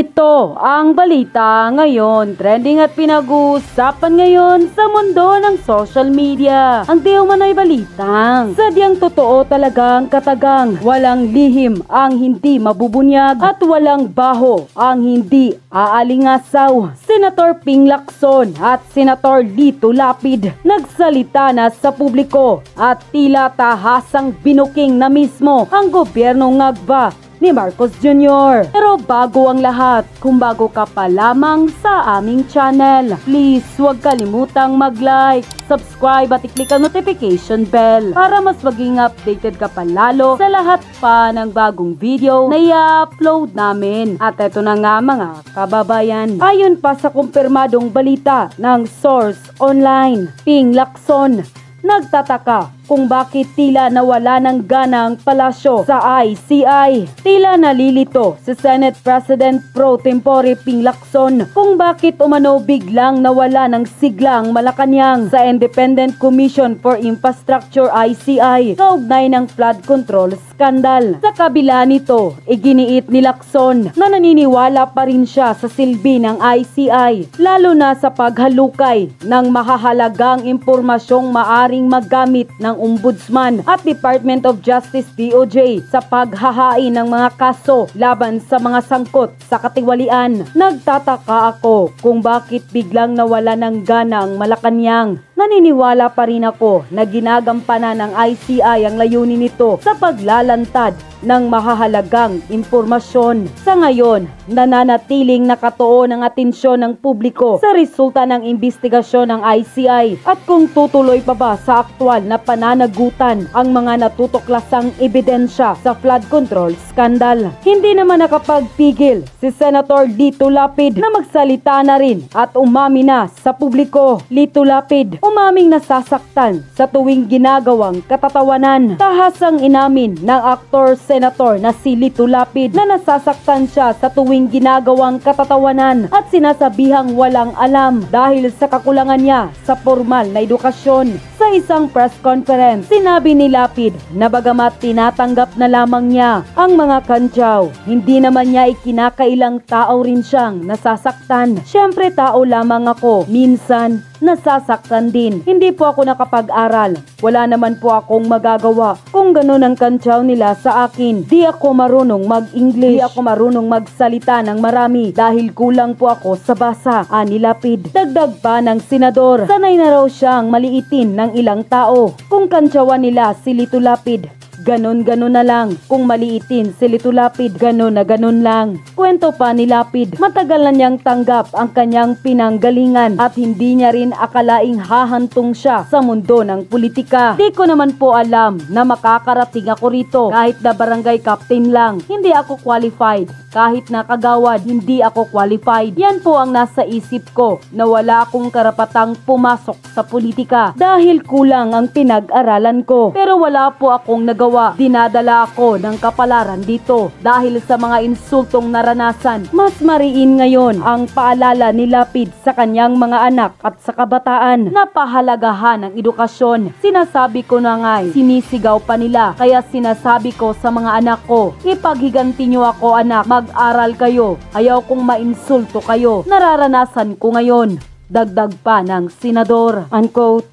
Ito ang balita ngayon, trending at pinag-uusapan ngayon sa mundo ng social media. Ang di umano'y balitang sadyang totoo talagang katagang, walang lihim ang hindi mabubunyag at walang baho ang hindi aalingasaw. Senator Ping Lacson at Senator Lito Lapid nagsalita na sa publiko at tila tahasang binuking na mismo ang gobyernong ngagba ni Marcos Jr. Pero bago ang lahat, kung bago ka pa lamang sa aming channel, please huwag kalimutang mag-like, subscribe at i-click ang notification bell para mas maging updated ka pa lalo sa lahat pa ng bagong video na i-upload namin. At eto na nga mga kababayan, ayon pa sa kumpirmadong balita ng Source Online, Ping Lacson nagtataka kung bakit tila nawala ng ganang palasyo sa ICI. Tila nalilito si Senate President Pro Tempore Ping Lacson kung bakit umano biglang nawala ng siglang Malacanang sa Independent Commission for Infrastructure ICI kaugnay ng flood control scandal. Sa kabila nito, iginiit ni Lacson na naniniwala pa rin siya sa silbi ng ICI lalo na sa paghalukay ng mahahalagang impormasyong maaring magamit ng Ombudsman at Department of Justice DOJ sa paghahain ng mga kaso laban sa mga sangkot sa katiwalian. Nagtataka ako kung bakit biglang nawala ng ganang Malacanang. Naniniwala pa rin ako na ginagampanan ng ICI ang layunin nito sa paglalantad ng mahahalagang impormasyon. Sa ngayon, nananatiling nakatuon ang atensyon ng publiko sa resulta ng investigasyon ng ICI at kung tutuloy pa ba sa aktwal na pananagutan ang mga natutuklasang ebidensya sa flood control scandal. Hindi naman nakapagpigil si Senator Lito Lapid na magsalita na rin at umami na sa publiko. Lito Lapid umaming nasasaktan sa tuwing ginagawang katatawanan. Tahasang inamin ng aktor Senator na si Lito Lapid na nasasaktan siya sa tuwing ginagawang katatawanan at sinasabihang walang alam dahil sa kakulangan niya sa formal na edukasyon. Sa isang press conference, sinabi ni Lapid na bagamat tinatanggap na lamang niya ang mga kantyaw, hindi naman niya ikinakailang tao rin siyang nasasaktan. Siyempre tao lamang ako, minsan nasasaktan din. Hindi po ako nakapag-aral. Wala naman po akong magagawa. Kung ganun ang kantyaw nila sa akin, di ako marunong mag-English. Di ako marunong magsalita ng marami dahil kulang po ako sa basa, ani Lapid. Dagdag pa ng senador, sanay na raw siyang maliitin ng ilang tao. Kung kantyawan nila si Lito Lapid, ganon-ganon na lang. Kung maliitin si Lito Lapid, ganon na ganon lang. Kwento pa ni Lapid, matagal na niyang tanggap ang kanyang pinanggalingan at hindi niya rin akalaing hahantong siya sa mundo ng politika. Di ko naman po alam na makakarating ako rito kahit na barangay captain lang. Hindi ako qualified. Kahit na kagawad, hindi ako qualified. Yan po ang nasa isip ko na wala akong karapatang pumasok sa politika dahil kulang ang pinag-aralan ko. Pero wala po akong nagawa. Dinadala ako ng kapalaran dito dahil sa mga insultong naranasan. Mas mariin ngayon ang paalala ni Lapid sa kanyang mga anak at sa kabataan na pahalagahan ng edukasyon. Sinasabi ko na nga, sinisigaw pa nila. Kaya sinasabi ko sa mga anak ko, ipaghiganti nyo ako anak, mag-aral kayo. Ayaw kong mainsulto kayo. Nararanasan ko ngayon. Dagdag pa ng senador. Unquote.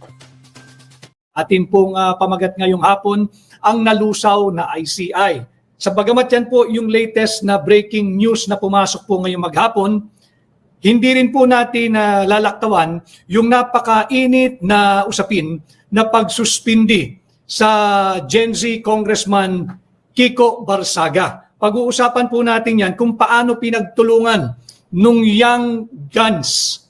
Atin pong pamagat ngayong hapon ang nalusaw na ICI. Sa bagamat yan po yung latest na breaking news na pumasok po ngayong maghapon, hindi rin po natin lalaktawan yung napakainit na usapin na pagsuspindi sa Gen Z Congressman Kiko Barsaga. Pag-uusapan po natin yan kung paano pinagtulungan nung young guns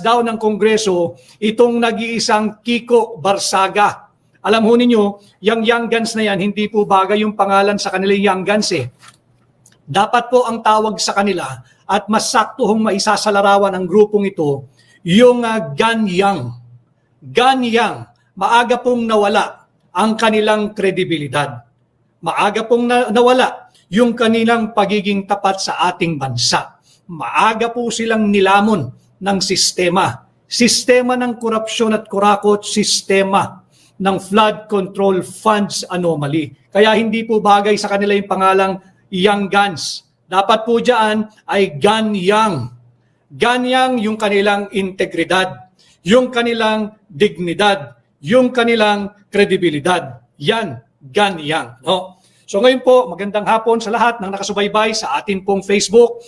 daw ng Kongreso, itong nag-iisang Kiko Barsaga. Alam ho ninyo, yung young guns na yan, hindi po bagay yung pangalan sa kanilang young guns eh. Dapat po ang tawag sa kanila at mas sakto hong maisasalarawan ang grupong ito, yung gun young. Gun young, maaga pong nawala ang kanilang kredibilidad. Maaga pong nawala yung kanilang pagiging tapat sa ating bansa. Maaga po silang nilamon ng sistema. Sistema ng korupsyon at kurakot, sistema ng flood control funds anomaly. Kaya hindi po bagay sa kanila yung pangalang young guns. Dapat po dyan ay ganyang. Ganyang yung kanilang integridad, yung kanilang dignidad, yung kanilang kredibilidad. Yan, ganyang. No? So ngayon po, magandang hapon sa lahat ng nakasubaybay sa atin pong Facebook,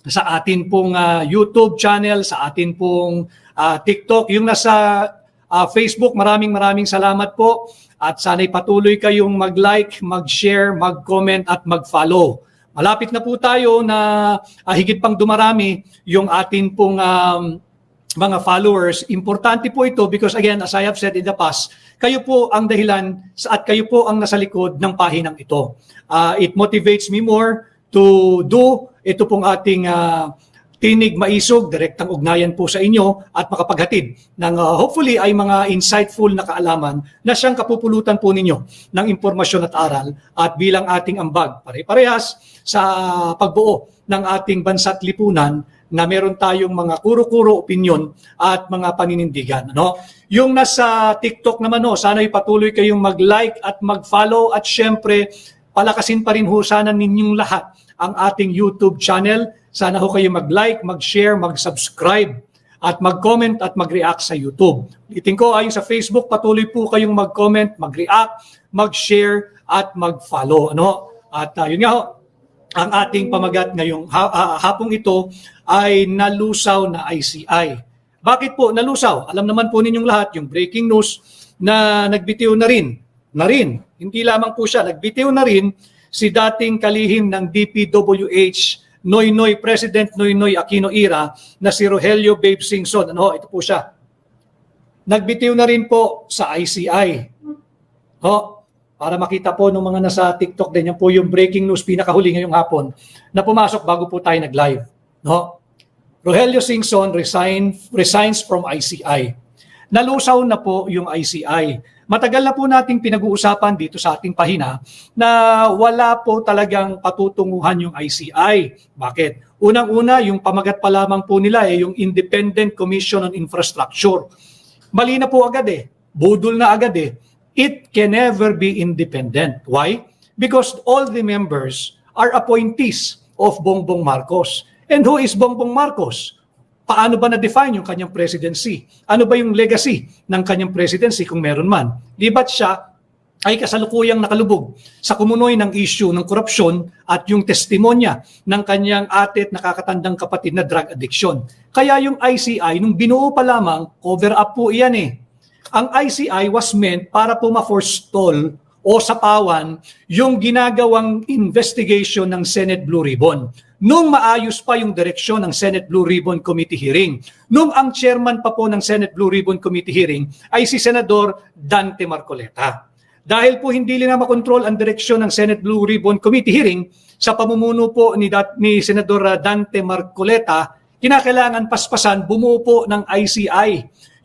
sa atin pong YouTube channel, sa atin pong TikTok. Yung nasa Facebook, maraming salamat po. At sana'y patuloy kayong mag-like, mag-share, mag-comment at mag-follow. Malapit na po tayo na higit pang dumarami yung atin pong mga followers. Importante po ito because again, as I have said in the past, kayo po ang dahilan at kayo po ang nasa likod ng pahinang ito. It motivates me more to do ito pong ating tinig maisog, direktang ugnayan po sa inyo at makapaghatid ng hopefully ay mga insightful na kaalaman na siyang kapupulutan po ninyo ng impormasyon at aral at bilang ating ambag pare-parehas sa pagbuo ng ating bansa at lipunan na meron tayong mga kuro-kuro opinyon at mga paninindigan. No? Yung nasa TikTok naman, no, sana patuloy kayong mag-like at mag-follow at syempre palakasin pa rin ho sana ninyong lahat ang ating YouTube channel. Sana ho kayo mag-like, mag-share, mag-subscribe at mag-comment at mag-react sa YouTube. Ulitin ko, ayon sa Facebook, patuloy po kayong mag-comment, mag-react, mag-share at mag-follow. Ano? At yun nga ho, ang ating pamagat ngayong hapong ito ay nalusaw na ICI. Bakit po nalusaw? Alam naman po ninyong lahat yung breaking news na nagbitiw na rin. Hindi lamang po siya, nagbitiw na rin si dating kalihim ng DPWH President Noynoy Aquino era na si Rogelio Babe Singson. Ano, ito po siya. Nagbitiw na rin po sa ICI. Para makita po ng mga nasa TikTok din, yan po yung breaking news pinakahuli ngayong hapon na pumasok bago po tayo nag-live. Rogelio Singson resigns from ICI. Nalusaw na po yung ICI. Matagal na po nating pinag-uusapan dito sa ating pahina na wala po talagang patutunguhan yung ICI. Bakit? Unang-una, yung pamagat pa lamang po nila yung Independent Commission on Infrastructure. Mali na po agad budol na agad It can never be independent. Why? Because all the members are appointees of Bongbong Marcos. And who is Bongbong Marcos? Paano ba na-define yung kanyang presidency? Ano ba yung legacy ng kanyang presidency kung meron man? Di ba't siya ay kasalukuyang nakalubog sa kumunoy ng issue ng korupsyon at yung testimonya ng kanyang ate at nakakatandang kapatid na drug addiction. Kaya yung ICI, nung binuo pa lamang, cover up po iyan Ang ICI was meant para po ma-forestall o sapawan yung ginagawang investigation ng Senate Blue Ribbon. Nung maayos pa yung direksyon ng Senate Blue Ribbon Committee hearing, nung ang chairman pa po ng Senate Blue Ribbon Committee hearing ay si Senador Dante Marcoleta. Dahil po hindi na makontrol ang direksyon ng Senate Blue Ribbon Committee hearing sa pamumuno po ni Senador Dante Marcoleta, kinakailangan paspasan bumuo po ng ICI,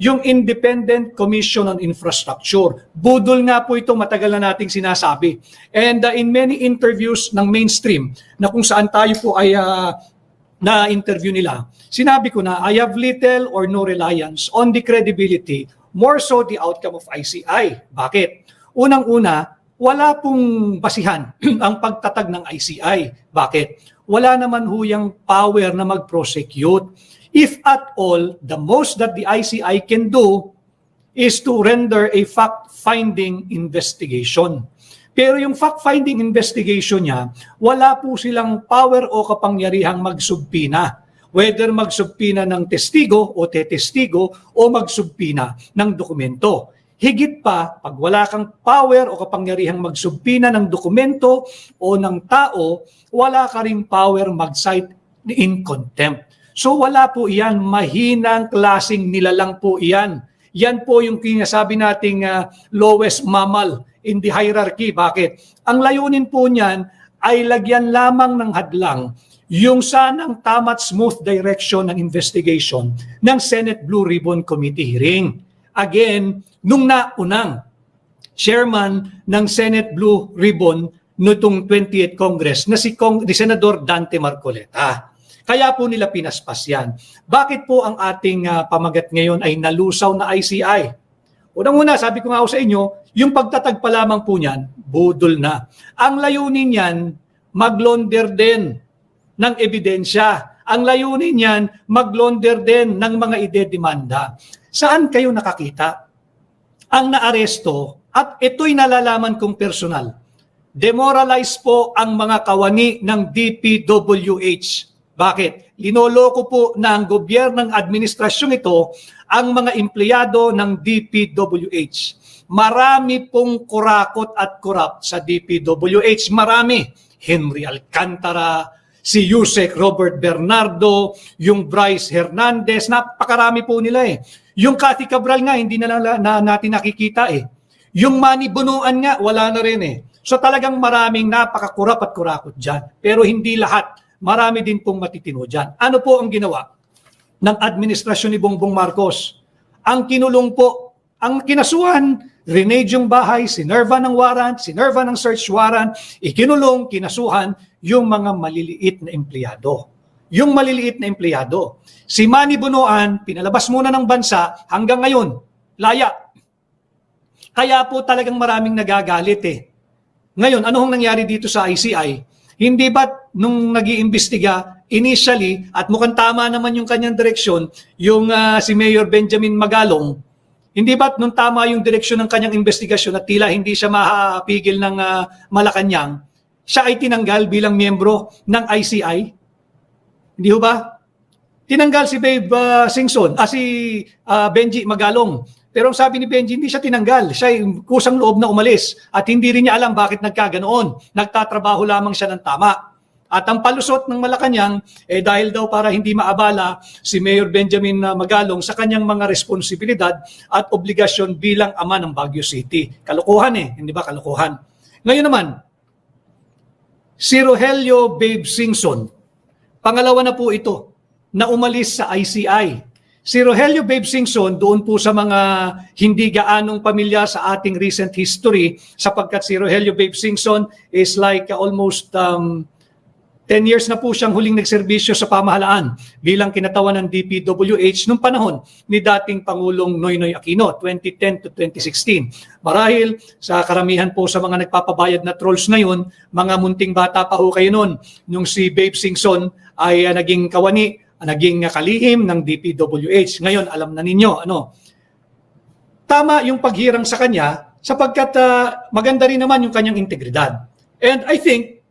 yung Independent Commission on Infrastructure. Budol nga po ito, matagal na nating sinasabi. And in many interviews ng mainstream, na kung saan tayo po ay na-interview nila, sinabi ko na, I have little or no reliance on the credibility, more so the outcome of ICI. Bakit? Unang-una, wala pong basihan ang pagtatag ng ICI. Bakit? Wala naman huyang power na mag-prosecute. If at all, the most that the ICI can do is to render a fact-finding investigation. Pero yung fact-finding investigation niya, wala po silang power o kapangyarihang magsubpina. Whether magsubpina ng testigo o tetestigo o magsubpina ng dokumento. Higit pa, pag wala kang power o kapangyarihang magsubpina ng dokumento o ng tao, wala ka ring power mag-cite in contempt. So wala po iyan, mahinang klaseng nilalang po iyan. Yan po yung kinasabi nating lowest mammal in the hierarchy. Bakit? Ang layunin po niyan ay lagyan lamang ng hadlang yung sanang tama't smooth direction ng investigation ng Senate Blue Ribbon Committee hearing. Again, nung naunang chairman ng Senate Blue Ribbon nitong 28th Congress na si Senador Dante Marcoleta. Kaya po nila pinaspas yan. Bakit po ang ating pamagat ngayon ay nalusaw na ICI? Unang-una, sabi ko nga sa inyo, yung pagtatag pa lamang po niyan, budol na. Ang layunin niyan, maglonder din ng ebidensya. Ang layunin niyan, mag-launder din ng mga idedemanda. Saan kayo nakakita? Ang naaresto, at ito'y nalalaman kong personal, demoralize po ang mga kawani ng DPWH. Bakit? Linoloko po ng gobyernong administrasyong ito ang mga empleyado ng DPWH. Marami pong kurakot at korap sa DPWH. Marami. Henry Alcantara, si Yusek Robert Bernardo, yung Bryce Hernandez, napakarami po nila eh. Yung Cathy Cabral nga, hindi na natin nakikita eh. Yung Manny Bunuan nga, wala na rin eh. So talagang maraming napakakurap at kurakot dyan. Pero hindi lahat. Marami din pong matitino dyan. Ano po ang ginawa ng administrasyon ni Bongbong Marcos? Ang kinulong po, ang kinasuhan, renege yung bahay, sinerva ng warrant, sinerva ng search warrant, ikinulong, kinasuhan yung mga maliliit na empleyado. Yung maliliit na empleyado. Si Manny Bunuan, pinalabas muna ng bansa hanggang ngayon, laya. Kaya po talagang maraming nagagalit eh. Ngayon, ano hong nangyari dito sa ICI? Hindi ba't nung nag-iimbestiga initially, at mukhang tama naman yung kanyang direksyon, yung si Mayor Benjamin Magalong, hindi ba't nung tama yung direksyon ng kanyang investigasyon at tila hindi siya mahapigil ng Malacanang, siya ay tinanggal bilang miyembro ng ICI? Hindi ho ba? Tinanggal si Babe Singson, si Benji Magalong. Pero ang sabi ni Benji, hindi siya tinanggal. Siya ay kusang loob na umalis. At hindi rin niya alam bakit nagkaganoon. Nagtatrabaho lamang siya ng tama. At ang palusot ng Malacanang, dahil daw para hindi maabala si Mayor Benjamin Magalong sa kanyang mga responsibilidad at obligasyon bilang ama ng Baguio City. Kalokohan eh, hindi ba kalokohan? Ngayon naman, si Rogelio Babe Singson, pangalawa na po ito, na umalis sa ICI. Si Rogelio Babe Singson, doon po sa mga hindi gaanong pamilya sa ating recent history, sapagkat si Rogelio Babe Singson is like almost 10 years na po siyang huling nagserbisyo sa pamahalaan bilang kinatawan ng DPWH nung panahon ni dating Pangulong Noynoy Aquino, 2010 to 2016. Marahil sa karamihan po sa mga nagpapabayad na trolls ngayon, mga munting bata pa ho kayo noon, nung si Babe Singson ay naging kawani, naging kalihim ng DPWH. Ngayon, alam na ninyo, tama yung paghirang sa kanya sapagkat maganda rin naman yung kanyang integridad. And I think,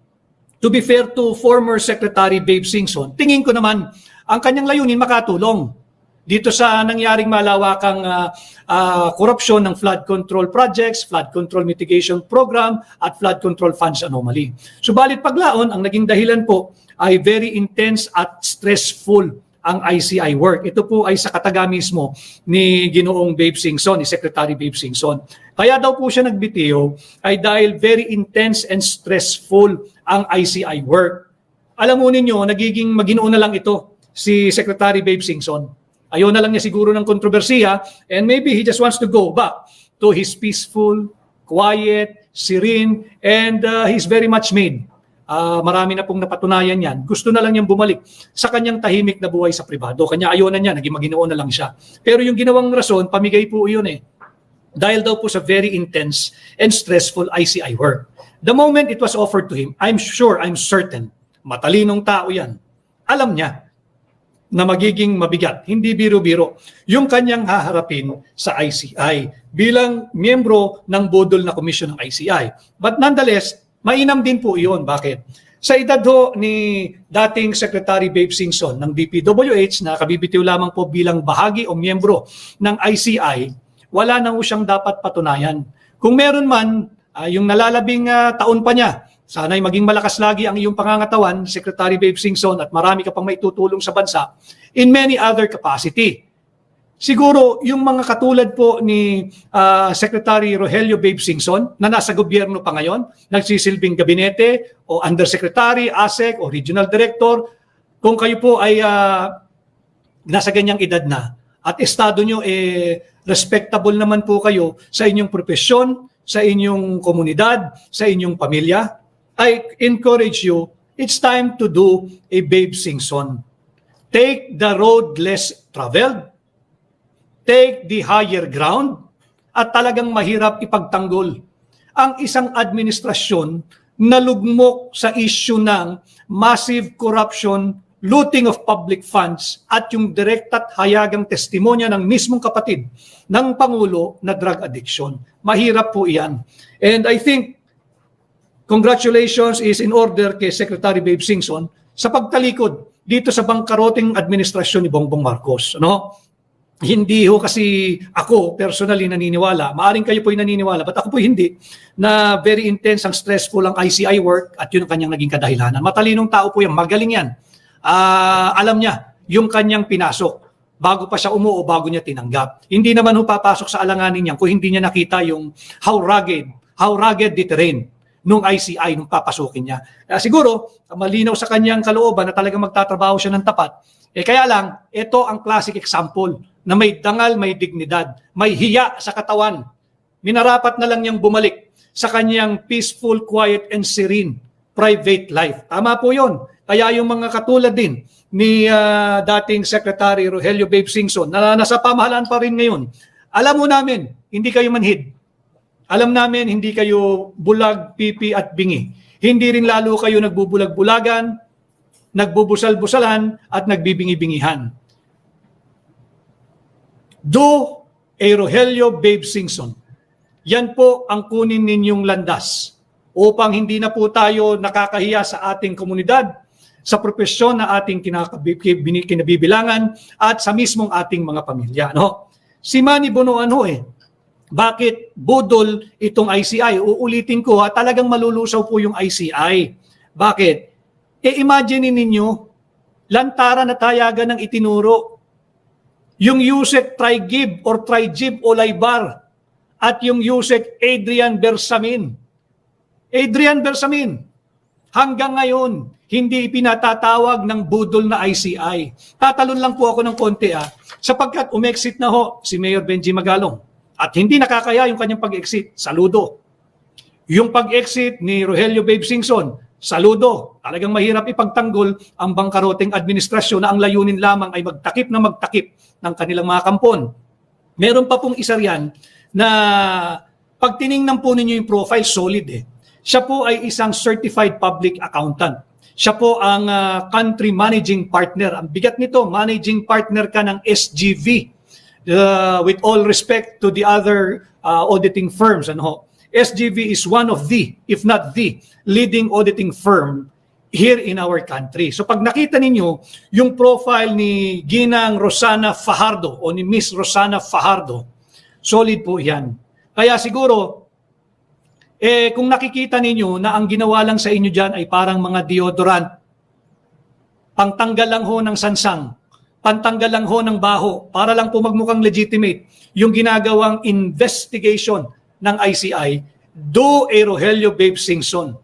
to be fair to former Secretary Babe Singson, tingin ko naman ang kanyang layunin makatulong dito sa nangyaring malawakang korupsyon ng flood control projects, flood control mitigation program, at flood control funds anomaly. Subalit paglaon, ang naging dahilan po ay very intense at stressful ang ICI work. Ito po ay sa kataga mismo ni Ginoong Babe Singson, ni Secretary Babe Singson. Kaya daw po siya nagbitiw ay dahil very intense and stressful ang ICI work. Alam mo ninyo, nagiging Maginoo na lang ito si Secretary Babe Singson. Ayaw na lang niya siguro ng kontrobersiya, and maybe he just wants to go back to his peaceful, quiet, serene, and he's very much made. Marami na pong napatunayan yan. Gusto na lang niyang bumalik sa kanyang tahimik na buhay sa pribado. Kanya ayaw na niya, naging Maginoo na lang siya. Pero yung ginawang rason, pamigay po yun eh. Dahil daw po sa very intense and stressful ICI work. The moment it was offered to him, I'm sure, I'm certain, matalinong tao yan. Alam niya na magiging mabigat, hindi biro-biro, yung kanyang haharapin sa ICI bilang miyembro ng budol na komisyon ng ICI. But nonetheless, mainam din po iyon. Bakit? Sa edad ho ni dating Secretary Babe Singson ng DPWH na kabibitiw lamang po bilang bahagi o miyembro ng ICI, wala na ho siyang dapat patunayan. Kung meron man, yung nalalabing taon pa niya, sana'y maging malakas lagi ang iyong pangangatawan, Secretary Babe Singson, at marami ka pang maitutulong sa bansa in many other capacity. Siguro, yung mga katulad po ni Secretary Rogelio Babe Singson na nasa gobyerno pa ngayon, nagsisilbing gabinete o undersecretary, ASEC o regional director, kung kayo po ay nasa ganyang edad na at estado nyo respectable naman po kayo sa inyong profesyon, sa inyong komunidad, sa inyong pamilya, I encourage you, it's time to do a Babe Singson. Take the road less traveled, take the higher ground, at talagang mahirap ipagtanggol ang isang administrasyon nalugmok sa issue ng massive corruption, looting of public funds, at yung direct at hayagang testimonya ng mismong kapatid ng Pangulo na drug addiction. Mahirap po iyan. And I think congratulations is in order kay Secretary Babe Singson sa pagtalikod dito sa bangkaroting administrasyon ni Bongbong Marcos. Ano? Hindi ho kasi ako personally naniniwala, maaring kayo po'y naniniwala, but ako po'y hindi, na very intense ang stressful ang ICI work at yun ang kanyang naging kadahilanan. Matalinong tao po yan, magaling yan. Alam niya yung kanyang pinasok bago pa siya umuo, bago niya tinanggap. Hindi naman ho papasok sa alanganin niya kung hindi niya nakita yung how rugged the terrain nung ICI, nung papasukin niya. Siguro, malinaw sa kanyang kalooban na talagang magtatrabaho siya ng tapat. Kaya lang, ito ang classic example na may dangal, may dignidad, may hiya sa katawan. Minarapat na lang niyang bumalik sa kanyang peaceful, quiet, and serene private life. Tama po yun. Kaya yung mga katulad din ni dating Secretary Rogelio Babe Singson na nasa pamahalaan pa rin ngayon, alam mo namin, hindi kayo manhid. Alam namin, hindi kayo bulag, pipi at bingi. Hindi rin lalo kayo nagbubulag-bulagan, nagbubusal-busalan at nagbibingi-bingihan. Do a Rogelio Babe Singson. Yan po ang kunin ninyong landas upang hindi na po tayo nakakahiya sa ating komunidad, sa propesyon na ating kinabibilangan at sa mismong ating mga pamilya. No? Si Manny Bonoan ho bakit budol itong ICI? Uulitin ko talagang malulusaw po yung ICI. Bakit? Imagine ninyo, lantaran na tayagan ng itinuro. Yung Yusek Trigib or Trigib Olaybar at yung Yusek Adrian Bersamin. Adrian Bersamin, hanggang ngayon, hindi ipinatatawag ng budol na ICI. Tatalon lang po ako ng konti sapagkat umexit na ho si Mayor Benji Magalong. At hindi nakakaya yung kanyang pag-exit. Saludo. Yung pag-exit ni Rogelio Babe Singson, saludo. Talagang mahirap ipagtanggol ang bangkaroting administrasyon na ang layunin lamang ay magtakip ng kanilang mga kampon. Meron pa pong isa riyan na pag tiningnan po ninyo yung profile, solid Siya po ay isang certified public accountant. Siya po ang country managing partner. Ang bigat nito, managing partner ka ng SGV. With all respect to the other auditing firms, SGV is one of the, if not the, leading auditing firm here in our country. So pag nakita ninyo yung profile ni Ginang Rosana Fajardo o ni Miss Rosana Fajardo, solid po yan. Kaya siguro, kung nakikita ninyo na ang ginawa lang sa inyo dyan ay parang mga deodorant, pangtanggal lang ho ng sansang, pantanggal lang ho ng baho para lang po magmukhang legitimate yung ginagawang investigation ng ICI, do a Rogelio Babe Singson.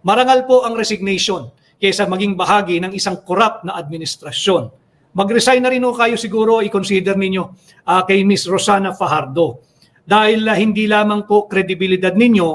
Marangal po ang resignation kaysa maging bahagi ng isang corrupt na administrasyon. Mag-resign na rin ho kayo siguro, i-consider ninyo kay Miss Rosana Fajardo. Dahil hindi lamang po kredibilidad ninyo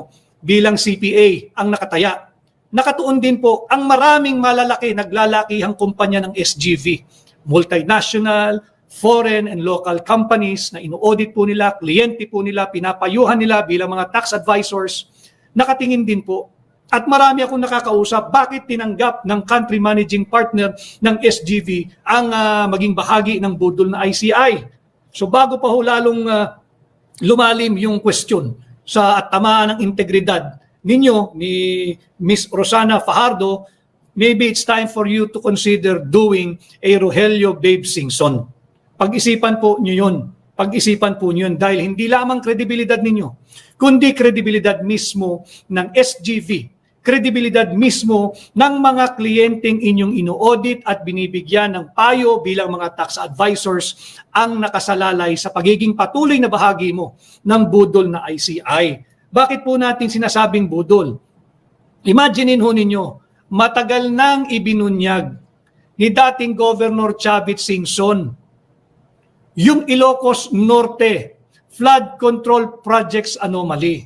bilang CPA ang nakataya. Nakatuon din po ang maraming malalaki, naglalakihang kumpanya ng SGV. Multinational, foreign and local companies na ino-audit po nila, kliyente po nila, pinapayuhan nila bilang mga tax advisors, nakatingin din po. At marami akong nakakausap, bakit tinanggap ng country managing partner ng SGV ang maging bahagi ng budol na ICI? So bago pa ho lalong lumalim yung question sa at tamaan ng integridad ninyo ni Miss Rosana Fajardo, maybe it's time for you to consider doing a Rogelio Babe Singson. Pag-isipan po nyo yun. Pag-isipan po nyo yun dahil hindi lamang kredibilidad ninyo, kundi kredibilidad mismo ng SGV, kredibilidad mismo ng mga kliyenteng inyong ino-audit at binibigyan ng payo bilang mga tax advisors ang nakasalalay sa pagiging patuloy na bahagi mo ng budol na ICI. Bakit po natin sinasabing budol? Imaginein ho ninyo, matagal nang ibinunyag ni dating Governor Chavit Singson yung Ilocos Norte Flood Control Projects Anomaly.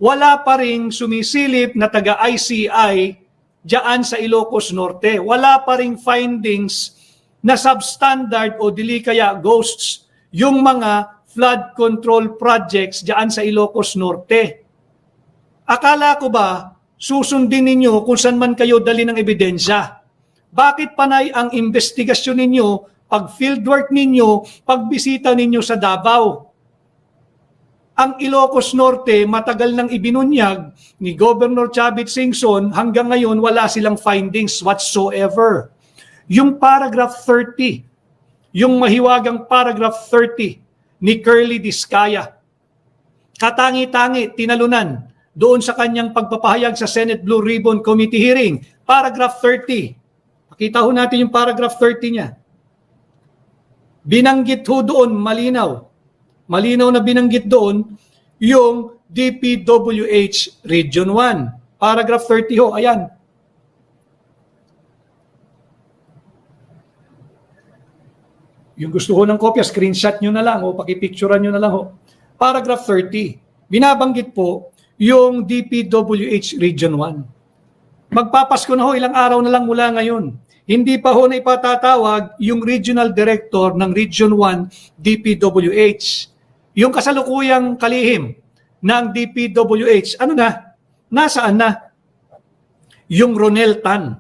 Wala pa ring sumisilip na taga-ICI diyan sa Ilocos Norte. Wala pa ring findings na substandard o dili kaya ghosts yung mga flood control projects diyan sa Ilocos Norte. Akala ko ba susundin ninyo kung saan man kayo dali ng ebidensya? Bakit panay ang investigasyon ninyo, pag fieldwork ninyo, pagbisita ninyo sa Davao? Ang Ilocos Norte, matagal nang ibinunyag ni Governor Chavit Singson, hanggang ngayon wala silang findings whatsoever. Yung paragraph 30, yung mahiwagang paragraph 30 ni Curly Discaya, katangi-tangi, tinalunan doon sa kanyang pagpapahayag sa Senate Blue Ribbon Committee hearing. Paragraph 30. Pakita ho natin yung paragraph 30 niya. Binanggit ho doon, malinaw. Malinaw na binanggit doon yung DPWH Region 1. Paragraph 30 ho, ayan. Yung gusto ho ng kopya, screenshot nyo na lang o pakipicturean nyo na lang ho. Paragraph 30. Binabanggit po yung DPWH Region 1. Magpapasko na ho, ilang araw na lang mula ngayon. Hindi pa ho na ipatatawag yung Regional Director ng Region 1 DPWH. Yung kasalukuyang kalihim ng DPWH, ano na? Nasaan na? Yung Ronel Tan,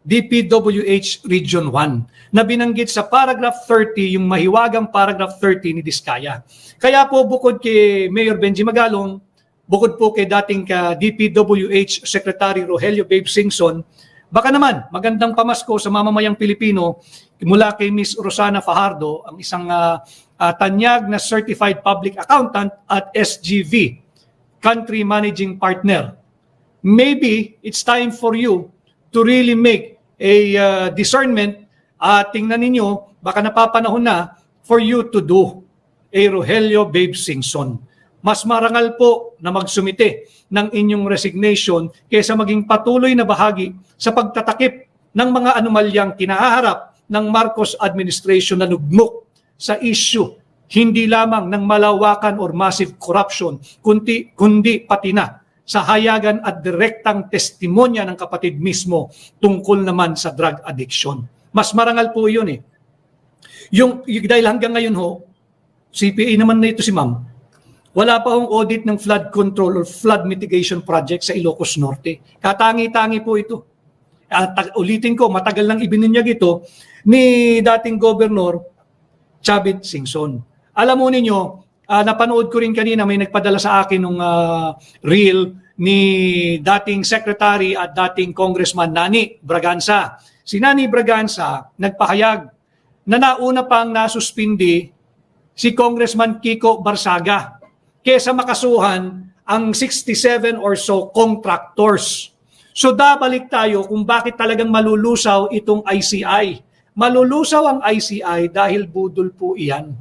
DPWH Region 1, na binanggit sa paragraph 30, yung mahiwagang paragraph 30 ni Discaya. Kaya po bukod kay Mayor Benji Magalong, bukod po kay dating DPWH Secretary Rogelio Babe Singson, baka naman magandang pamasko sa mamamayang Pilipino mula kay Miss Rosana Fajardo, ang isang tanyag na Certified Public Accountant at SGV, Country Managing Partner. Maybe it's time for you to really make a discernment at tingnan ninyo, baka napapanahon na for you to do a Rogelio Babe Singson. Mas marangal po na magsumite ng inyong resignation kaysa maging patuloy na bahagi sa pagtatakip ng mga anomalyang kinaharap ng Marcos administration na nugmok sa issue hindi lamang ng malawakan or massive corruption, kundi pati na sa hayagan at direktang testimonya ng kapatid mismo tungkol naman sa drug addiction. Mas marangal po yun eh. Yung dahil hanggang ngayon ho, CPA naman na ito si ma'am, wala pa hong audit ng flood control or flood mitigation project sa Ilocos Norte. Katangi-tangi po ito. At ulitin ko, matagal nang ibinunyag ito ni dating Governor Chavit Singson. Alam mo ninyo, napanood ko rin kanina, may nagpadala sa akin ng reel ni dating Secretary at dating Congressman Nani Braganza. Si Nani Braganza nagpahayag na nauna pang nasuspindi si Congressman Kiko Barsaga kesa makasuhan ang 67 or so contractors. So babalik tayo kung bakit talagang malulusaw itong ICI. Malulusaw ang ICI dahil budol po iyan.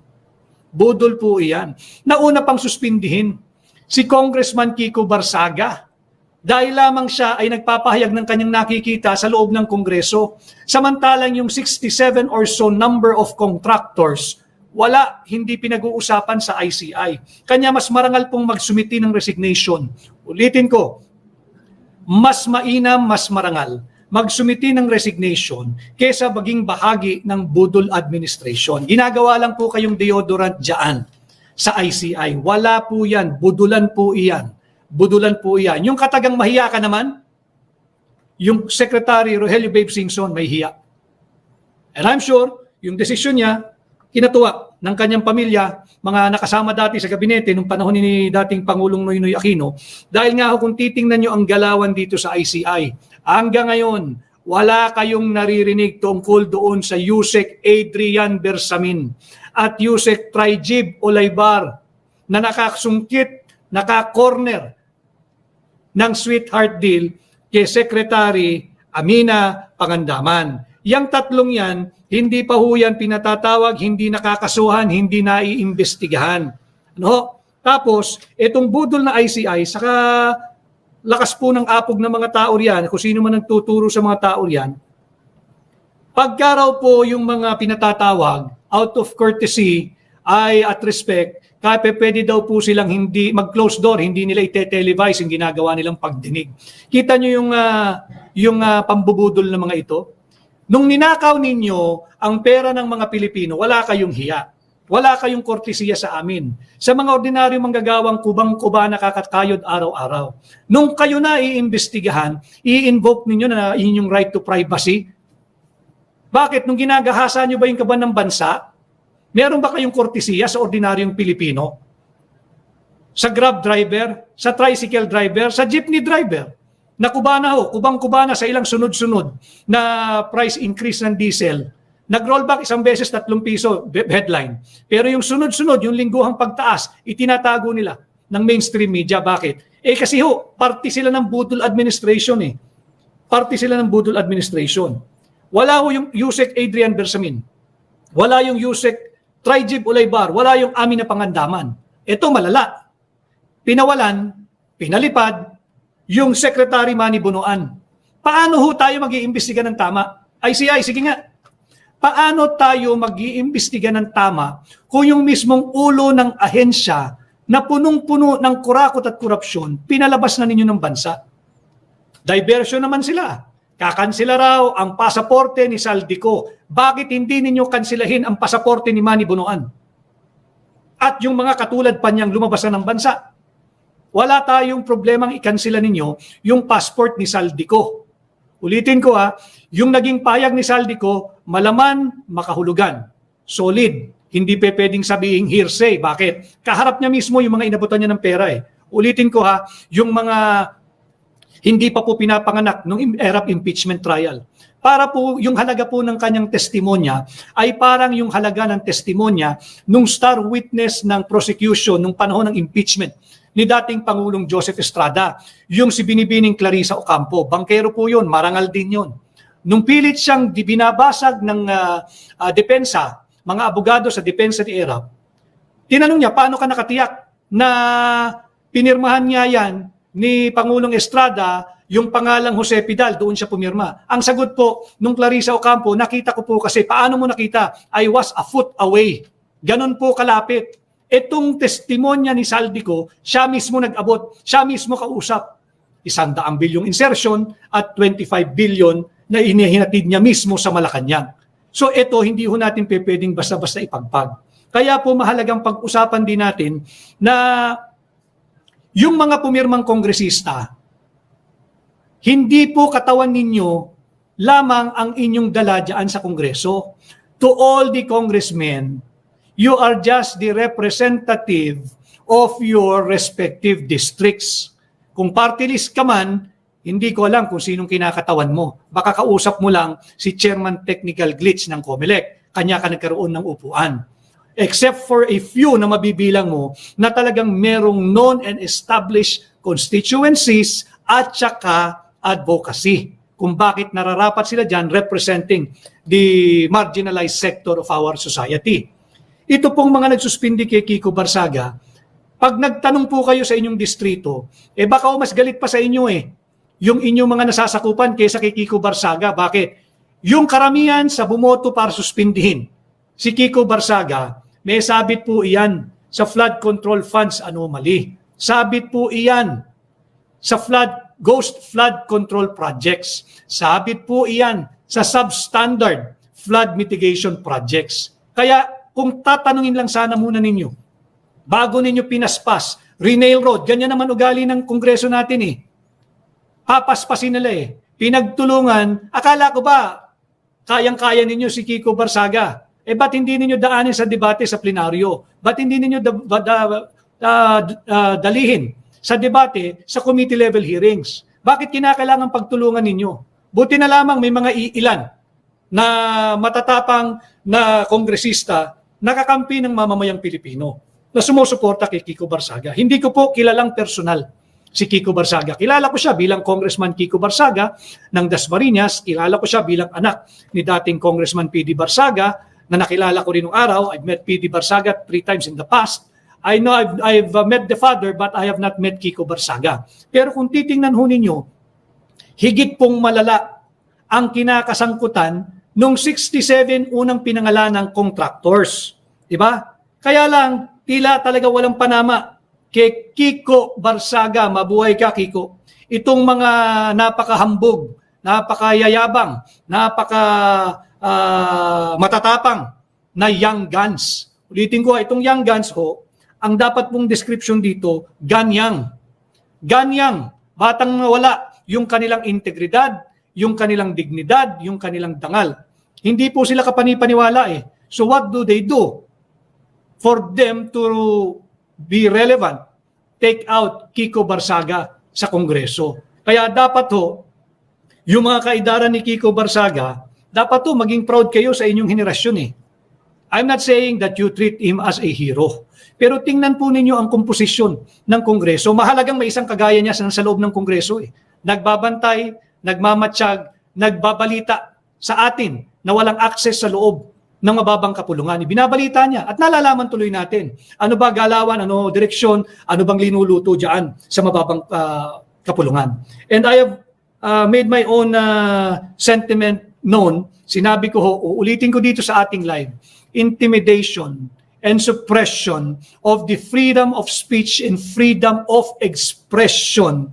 Budol po iyan. Nauna pang suspindihin si Congressman Kiko Barsaga dahil lamang siya ay nagpapahayag ng kanyang nakikita sa loob ng Kongreso. Samantalang yung 67 or so number of contractors, wala, hindi pinag-uusapan sa ICI. Kanya mas marangal pong magsumiti ng resignation. Ulitin ko, mas mainam, mas marangal magsumiti ng resignation kesa maging bahagi ng budol administration. Ginagawa lang po kayong deodorant dyan sa ICI. Wala po yan. Budulan po iyan. Budulan po iyan. Yung katagang mahiya ka naman, yung Secretary Rogelio Babe Singson may hiya. And I'm sure, yung desisyon niya, kinatuwa ng kanyang pamilya, mga nakasama dati sa gabinete nung panahon ni dating Pangulong Noynoy Aquino, dahil nga kung titingnan nyo ang galawan dito sa ICI, hanggang ngayon, wala kayong naririnig tungkol doon sa Yusek Adrian Bersamin at Yusek Trijib Olaybar na nakasungkit, nakakorner ng sweetheart deal kay Secretary Amina Pangandaman. Yang tatlong yan, hindi pa ho yan pinatatawag, hindi nakakasuhan, hindi naiimbestigahan. Ano? Tapos, itong budol na ICI, saka lakas po ng apog ng mga tao riyan, kung sino man nagtuturo sa mga tao riyan, pagka raw po yung mga pinatatawag, out of courtesy, ay at respect, kaya pwede daw po silang hindi mag-close door, hindi nila ite-televise yung ginagawa nilang pagdinig. Kita nyo yung pambubudol ng mga ito? Nung ninakaw ninyo ang pera ng mga Pilipino, wala kayong hiya. wala kayong kortesiya sa amin. Sa mga ordinaryong manggagawang kubang-kuba nakakakayod araw-araw. Nung kayo na iimbestigahan, i-invoke ninyo na inyong right to privacy. Bakit? Nung ginagahasa nyo ba yung kaban ng bansa, meron ba kayong kortesiya sa ordinaryong Pilipino? Sa grab driver, sa tricycle driver, sa jeepney driver, na kubang-kuba na sa ilang sunod-sunod na price increase ng diesel. Nag-rollback isang beses 3 piso headline. Pero yung sunod-sunod, yung lingguhang pagtaas, itinatago nila ng mainstream media. Bakit? Kasi party sila ng budol administration eh. Party sila ng budol administration. Wala yung Yusek Adrian Bersamin. Wala yung Yusek Trijib Ulaybar. Wala yung amin na pangandaman. Ito malala. Pinawalan, pinalipad, yung Secretary Manny Bonoan. Paano tayo mag-iimbestiga ng tama? ICI, sige nga. Paano tayo mag-iimbestiga ng tama kung yung mismong ulo ng ahensya na punong-puno ng kurakot at korupsyon, pinalabas na ninyo ng bansa? Diversion naman sila. Kakansela raw ang pasaporte ni Saldico. Bakit hindi ninyo kansilahin ang pasaporte ni Manny Bonoan? At yung mga katulad pa niyang lumabas na ng bansa. Wala tayong problemang ikansila ninyo yung passport ni Saldico. Ulitin ko yung naging payag ni Saldico, malaman, makahulugan, solid. Hindi pwedeng sabihin hearsay. Bakit? Kaharap niya mismo yung mga inabutan niya ng pera eh. Ulitin ko yung mga hindi pa po pinapanganak nung era of impeachment trial. Para po yung halaga po ng kanyang testimonya ay parang yung halaga ng testimonya nung star witness ng prosecution nung panahon ng impeachment ni dating Pangulong Joseph Estrada, yung si Binibining Clarissa Ocampo. Bangkero po yun, marangal din yun. Nung pilit siyang binabasag ng depensa, mga abogado sa depensa ni ERAP, tinanong niya, paano ka nakatiyak na pinirmahan niya yan ni Pangulong Estrada yung pangalang Jose Pidal, doon siya pumirma. Ang sagot po nung Clarissa Ocampo, nakita ko po kasi, paano mo nakita? I was a foot away. Ganon po kalapit. Itong testimonya ni Saldico, siya mismo nag-abot, siya mismo kausap. 100 bilyong insertion at 25 billion na inihinatid niya mismo sa Malacanang. So ito, hindi ho natin pwedeng basta-basta ipagpag. Kaya po mahalagang pag-usapan din natin na yung mga pumirmang kongresista, hindi po katawan ninyo lamang ang inyong dala dyan sa Kongreso. To all the congressmen, you are just the representative of your respective districts. Kung party list ka man, hindi ko alam kung sinong kinakatawan mo. Baka kausap mo lang si Chairman Technical Glitch ng COMELEC. Kanya ka nagkaroon ng upuan. Except for a few na mabibilang mo na talagang merong known and established constituencies at saka advocacy. Kung bakit nararapat sila dyan representing the marginalized sector of our society. Ito pong mga nagsuspindi kay Kiko Barsaga, pag nagtanong po kayo sa inyong distrito, baka mas galit pa sa inyo yung inyong mga nasasakupan kaysa kay Kiko Barsaga. Bakit? Yung karamihan sa bumoto para suspindihin si Kiko Barsaga, may sabit po iyan sa flood control funds anomaly. Sabit po iyan sa ghost flood control projects. Sabit po iyan sa substandard flood mitigation projects. Kaya kung tatanungin lang sana muna ninyo, bago ninyo pinaspas, Renail Road, ganyan naman ugali ng Kongreso natin Papaspasin nila Pinagtulungan, akala ko ba, kayang-kaya ninyo si Kiko Barsaga? Ba't hindi ninyo daanin sa debate sa plenaryo? Ba't hindi ninyo dalihin sa debate sa committee level hearings? Bakit kinakailangan pagtulungan ninyo? Buti na lamang may mga iilan na matatapang na kongresista nakakampi ng mamamayang Pilipino na sumusuporta kay Kiko Barsaga. Hindi ko po kilalang personal si Kiko Barsaga. Kilala ko siya bilang Congressman Kiko Barsaga ng Dasmariñas. Kilala ko siya bilang anak ni dating Congressman P.D. Barsaga na nakilala ko rin nung araw. I've met P.D. Barsaga 3 times in the past. I know I've met the father but I have not met Kiko Barsaga. Pero kung titingnan ho ninyo, higit pong malala ang kinakasangkutan nung 67 unang pinangalan ng contractors. Diba? Kaya lang, tila talaga walang panama kay Kiko Barsaga. Mabuhay ka, Kiko. Itong mga napakahambog, napakayayabang, matatapang na young guns, Ulitin ko, itong young guns ho, ang dapat pong description dito, ganyang. Ganyang, batang nawala yung kanilang integridad, yung kanilang dignidad, yung kanilang dangal. Hindi po sila kapanipaniwala eh. So what do they do? For them to be relevant, take out Kiko Barsaga sa Kongreso. Kaya dapat ho, yung mga kaidaran ni Kiko Barsaga, dapat ho maging proud kayo sa inyong henerasyon eh. I'm not saying that you treat him as a hero. Pero tingnan po ninyo ang komposisyon ng Kongreso. Mahalagang may isang kagaya niya sa loob ng Kongreso eh. Nagbabantay, nagmamatsyag, nagbabalita sa atin na walang access sa loob ng mababang kapulungan. Binabalita niya at nalalaman tuloy natin. Ano ba galawan, ano direksyon, ano bang linuluto dyan sa mababang kapulungan. And I have made my own sentiment known. Sinabi ko ho, uulitin ko dito sa ating live, intimidation and suppression of the freedom of speech and freedom of expression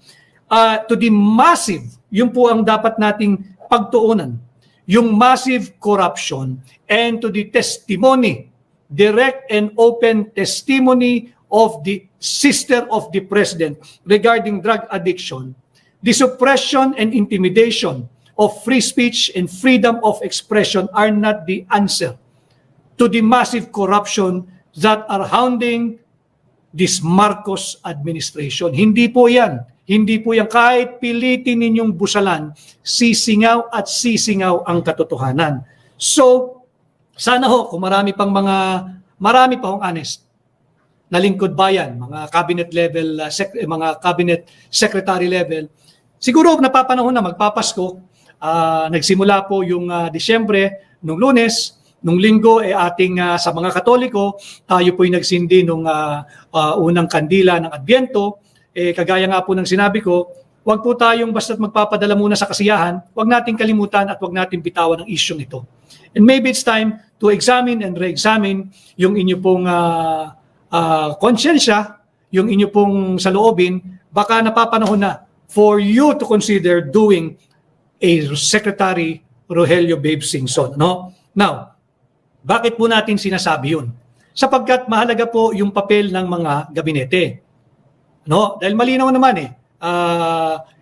to the massive, yun po ang dapat nating pagtuunan, yung massive corruption and to the testimony, direct and open testimony of the sister of the president regarding drug addiction, the suppression and intimidation of free speech and freedom of expression are not the answer to the massive corruption that are hounding this Marcos administration. Hindi po yan. Hindi po yan. Kahit pilitin ninyong busalan, sisingaw at sisingaw ang katotohanan. So, sana ho, kung marami pa hong honest na lingkod bayan, mga cabinet level, mga cabinet secretary level, siguro napapanahon na magpapasko. Nagsimula po yung Disyembre, nung Lunes, nung Linggo ating sa mga Katoliko, tayo po'y nagsindi nung unang kandila ng Adbyento. Kagaya nga po ng sinabi ko, wag po tayong basta't magpapadala muna sa kasiyahan, wag nating kalimutan at wag nating bitawan ang isyong ito. And maybe it's time to examine and re-examine yung inyo pong konsyensya, yung inyo pong saloobin, baka napapanahon na for you to consider doing a Secretary Rogelio Babe Singson. No? Now, bakit po natin sinasabi yun? Sapagkat mahalaga po yung papel ng mga gabinete. No? Dahil malinaw naman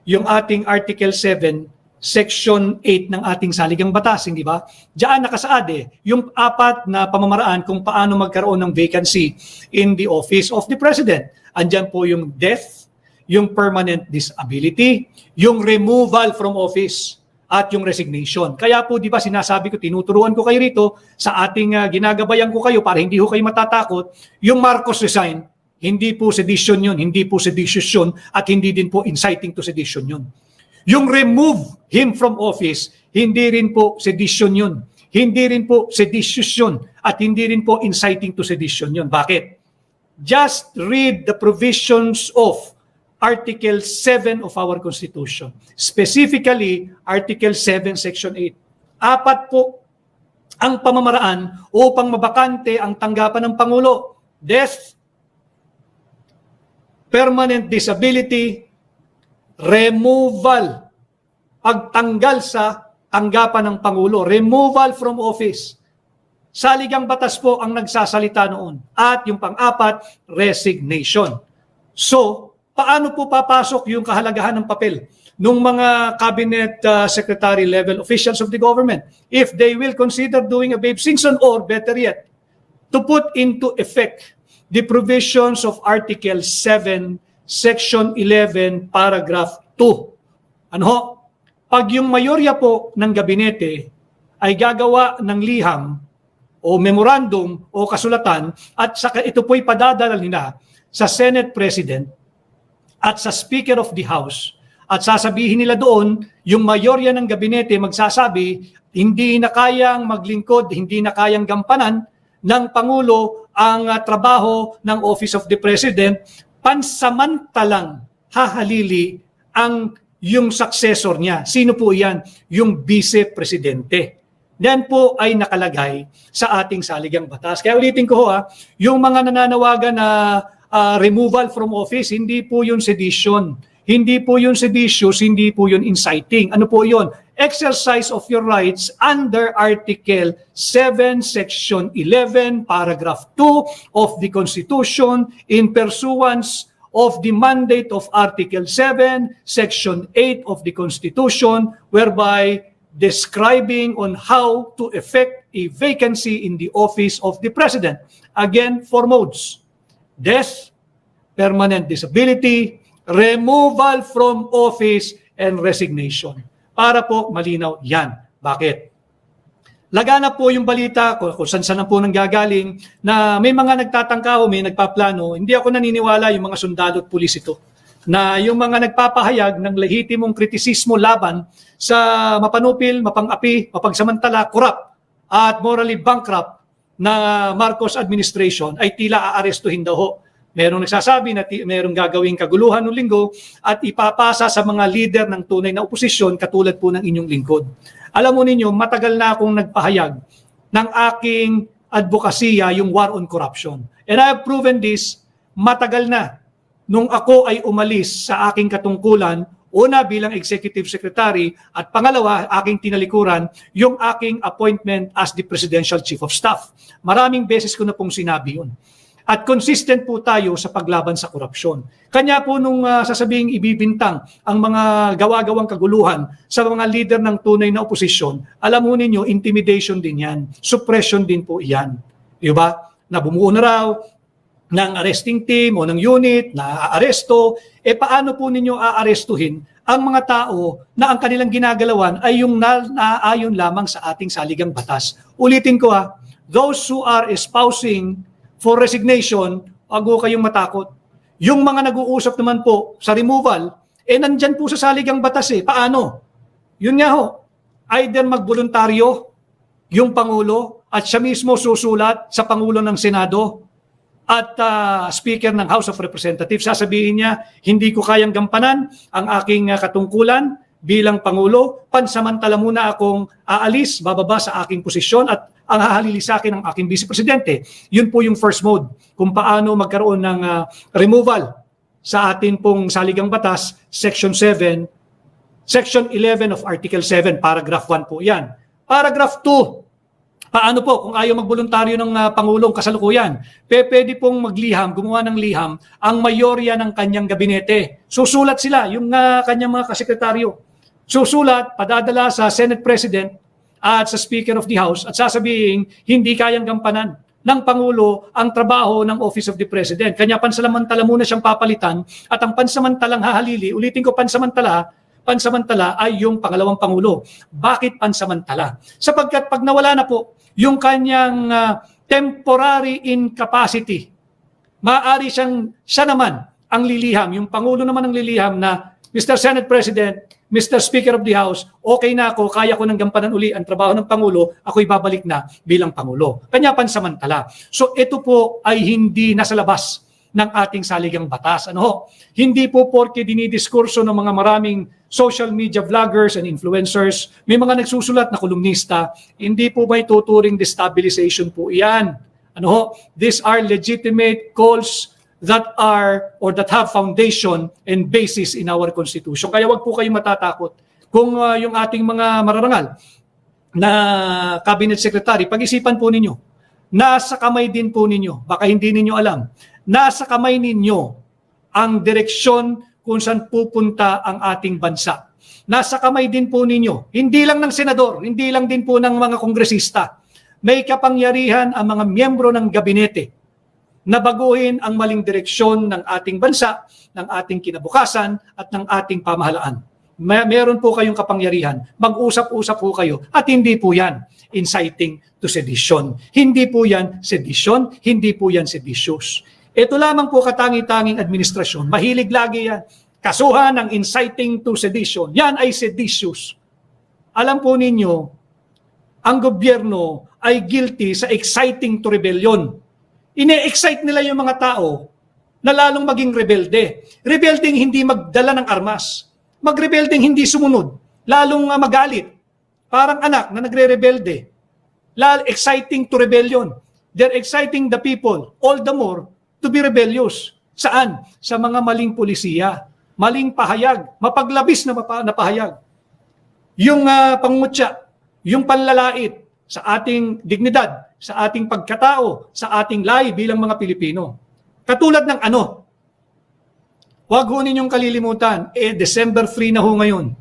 yung ating Article 7, Section 8 ng ating saligang batas, hindi ba? Diyan nakasaad yung 4 na pamamaraan kung paano magkaroon ng vacancy in the office of the President. Andyan po yung death, yung permanent disability, yung removal from office, at yung resignation. Kaya po, di ba, sinasabi ko, tinuturuan ko kayo rito, sa ating ginagabayan ko kayo para hindi ho kayo matatakot, yung Marcos resign, hindi po sedition yun, hindi po seditious yun, at hindi din po inciting to sedition yun. Yung remove him from office, hindi rin po sedition yun, hindi rin po seditious yun, at hindi rin po inciting to sedition yun. Bakit? Just read the provisions of Article 7 of our Constitution. Specifically, Article 7, Section 8. 4 po ang pamamaraan upang mabakante ang tanggapan ng Pangulo. Death, permanent disability, removal, pagtanggal sa tanggapan ng Pangulo, removal from office. Saligang batas po ang nagsasalita noon. At yung pang-4, resignation. So, paano po papasok yung kahalagahan ng papel ng mga cabinet secretary level officials of the government if they will consider doing a Babe Singson, or better yet, to put into effect the provisions of Article 7, Section 11, Paragraph 2. Ano ho? Pag yung mayorya po ng gabinete ay gagawa ng liham o memorandum o kasulatan at saka ito po'y padadala nila sa Senate President at sa Speaker of the House, at sasabihin nila doon, yung mayorya ng gabinete magsasabi, hindi na kayang maglingkod, hindi na kayang gampanan ng Pangulo ang trabaho ng Office of the President, pansamantalang hahalili ang yung successor niya. Sino po yan? Yung Vice Presidente. Yan po ay nakalagay sa ating saligang batas. Kaya ulitin ko yung mga nananawagan na removal from office, hindi po yun sedition. Hindi po yun seditious, hindi po yun inciting. Ano po yun? exercise of your rights under Article 7, Section 11, Paragraph 2 of the Constitution in pursuance of the mandate of Article 7, Section 8 of the Constitution, whereby describing on how to effect a vacancy in the office of the President. Again, 4 modes: death, permanent disability, removal from office, and resignation. Para po malinaw yan. Bakit? Lagana po yung balita, kung saan po nanggagaling, na may mga nagtatangka o may nagpaplano. Hindi ako naniniwala yung mga sundalo at pulis ito, na yung mga nagpapahayag ng lehitimong kritisismo laban sa mapanupil, mapang-api, mapagsamantala, corrupt at morally bankrupt na Marcos administration ay tila aarestuhin daw ho. Merong nagsasabi na merong gagawing kaguluhan ng linggo at ipapasa sa mga leader ng tunay na oposisyon katulad po ng inyong lingkod. Alam mo ninyo, matagal na akong nagpahayag ng aking advokasya, yung war on corruption. And I have proven this matagal na. Nung ako ay umalis sa aking katungkulan, una bilang executive secretary at pangalawa, aking tinalikuran yung aking appointment as the Presidential Chief of Staff. Maraming beses ko na pong sinabi yun. At consistent po tayo sa paglaban sa korupsyon. Kanya po nung sasabing ibibintang ang mga gawa-gawang kaguluhan sa mga leader ng tunay na oposisyon, alam mo ninyo, intimidation din yan. Suppression din po iyan. Diba? Na bumuo na raw ng arresting team o ng unit na aaresto, paano po ninyo aarestuhin ang mga tao na ang kanilang ginagalawan ay yung naaayon lamang sa ating saligang batas? Ulitin ko those who are espousing for resignation, wag ho kayong matakot. Yung mga nag-uusap naman po sa removal, nandyan po sa saligang batas Paano? Yun nga ho, either magboluntaryo yung Pangulo at siya mismo susulat sa Pangulo ng Senado at Speaker ng House of Representatives. Sasabihin niya, hindi ko kayang gampanan ang aking katungkulan bilang Pangulo, pansamantala muna akong aalis, bababa sa aking posisyon at ang hahalili sa akin ng aking Vice Presidente. Yun po yung first mode, kung paano magkaroon ng removal sa atin pong saligang batas, Section 7, Section 11 of Article 7, Paragraph 1 po yan. Paragraph 2, paano po kung ayaw magboluntaryo ng Pangulong kasalukuyan? Pwede pong magliham, gumawa ng liham, ang mayorya ng kanyang gabinete. Susulat sila, yung kanyang mga kasekretaryo. Susulat, padadala sa Senate President at sa Speaker of the House at sasabihin hindi kayang gampanan ng Pangulo ang trabaho ng Office of the President. Kanya pansamantala muna siyang papalitan at ang pansamantalang hahalili, ulitin ko pansamantala ay yung pangalawang Pangulo. Bakit pansamantala? Sapagkat pag nawala na po yung kanyang temporary incapacity, maaari siya naman ang liliham, yung Pangulo naman ang liliham na Mr. Senate President, Mr. Speaker of the House, okay na ako, kaya ko nang gampanan uli ang trabaho ng Pangulo, ako'y babalik na bilang Pangulo. Kanya pansamantala. So ito po ay hindi nasa labas ng ating saligang batas. Hindi po porke dinidiskurso ng mga maraming social media vloggers and influencers, may mga nagsusulat na kolumnista, hindi po may tuturing destabilization po iyan. These are legitimate calls that are or that have foundation and basis in our Constitution. Kaya wag po kayong matatakot. Kung yung ating mga mararangal na Cabinet Secretary, pag-isipan po ninyo, nasa kamay din po ninyo, baka hindi ninyo alam, nasa kamay ninyo ang direksyon kung saan pupunta ang ating bansa. Nasa kamay din po ninyo, hindi lang ng senador, hindi lang din po ng mga kongresista. May kapangyarihan ang mga miyembro ng gabinete na baguhin ang maling direksyon ng ating bansa, ng ating kinabukasan, at ng ating pamahalaan. Meron po kayong kapangyarihan. Mag-usap-usap po kayo. At hindi po yan inciting to sedition. Hindi po yan sedition, hindi po yan seditious. Ito lamang po katangi-tanging administrasyon. Mahilig lagi yan. Kasuhan ng inciting to sedition. Yan ay seditious. Alam po ninyo, ang gobyerno ay guilty sa exciting to rebellion. Ine-excite nila yung mga tao na lalong maging rebelde. Rebelding hindi magdala ng armas. Magrebelding hindi sumunod. Lalong magalit. Parang anak na nagre-rebelde. Exciting to rebellion. They're exciting the people all the more to be rebellious. Saan? Sa mga maling polisiya. Maling pahayag. Mapaglabis na pahayag. yung pangungutya, yung panlalait sa ating dignidad, sa ating pagkatao, sa ating lahi bilang mga Pilipino. Katulad ng ano, huwag ho ninyong kalilimutan, December 3 na ho ngayon.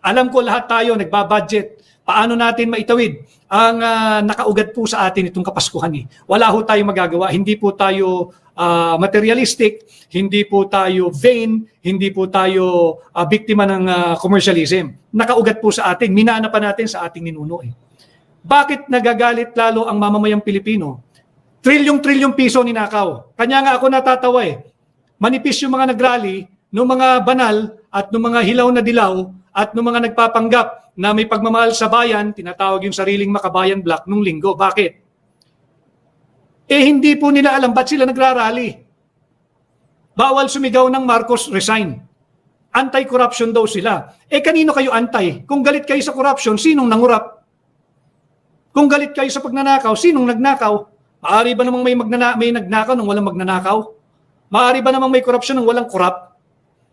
Alam ko lahat tayo nagbabudget. Paano natin maitawid ang nakaugat po sa atin itong Kapaskuhan eh. Wala ho tayong magagawa. Hindi po tayo materialistic, hindi po tayo vain, hindi po tayo biktima ng commercialism. Nakaugat po sa atin, minana pa natin sa ating ninuno eh. Bakit nagagalit lalo ang mamamayang Pilipino? Trilyong piso ninakaw. Kanya nga ako natatawa eh. Manipis yung mga nagrally, ng mga banal at ng mga hilaw na dilaw at ng mga nagpapanggap na may pagmamahal sa bayan, tinatawag yung sariling Makabayan Block nung linggo. Bakit? Hindi po nila alam ba't sila nagrarally. Bawal sumigaw ng Marcos resign. Anti-corruption daw sila. Kanino kayo anti? Kung galit kayo sa corruption, sinong nangurap? Kung galit kayo sa pagnanakaw, sinong nagnakaw? Maaari ba namang may nagnakaw nang walang magnanakaw? Maaari ba namang may corruption nang walang corrupt?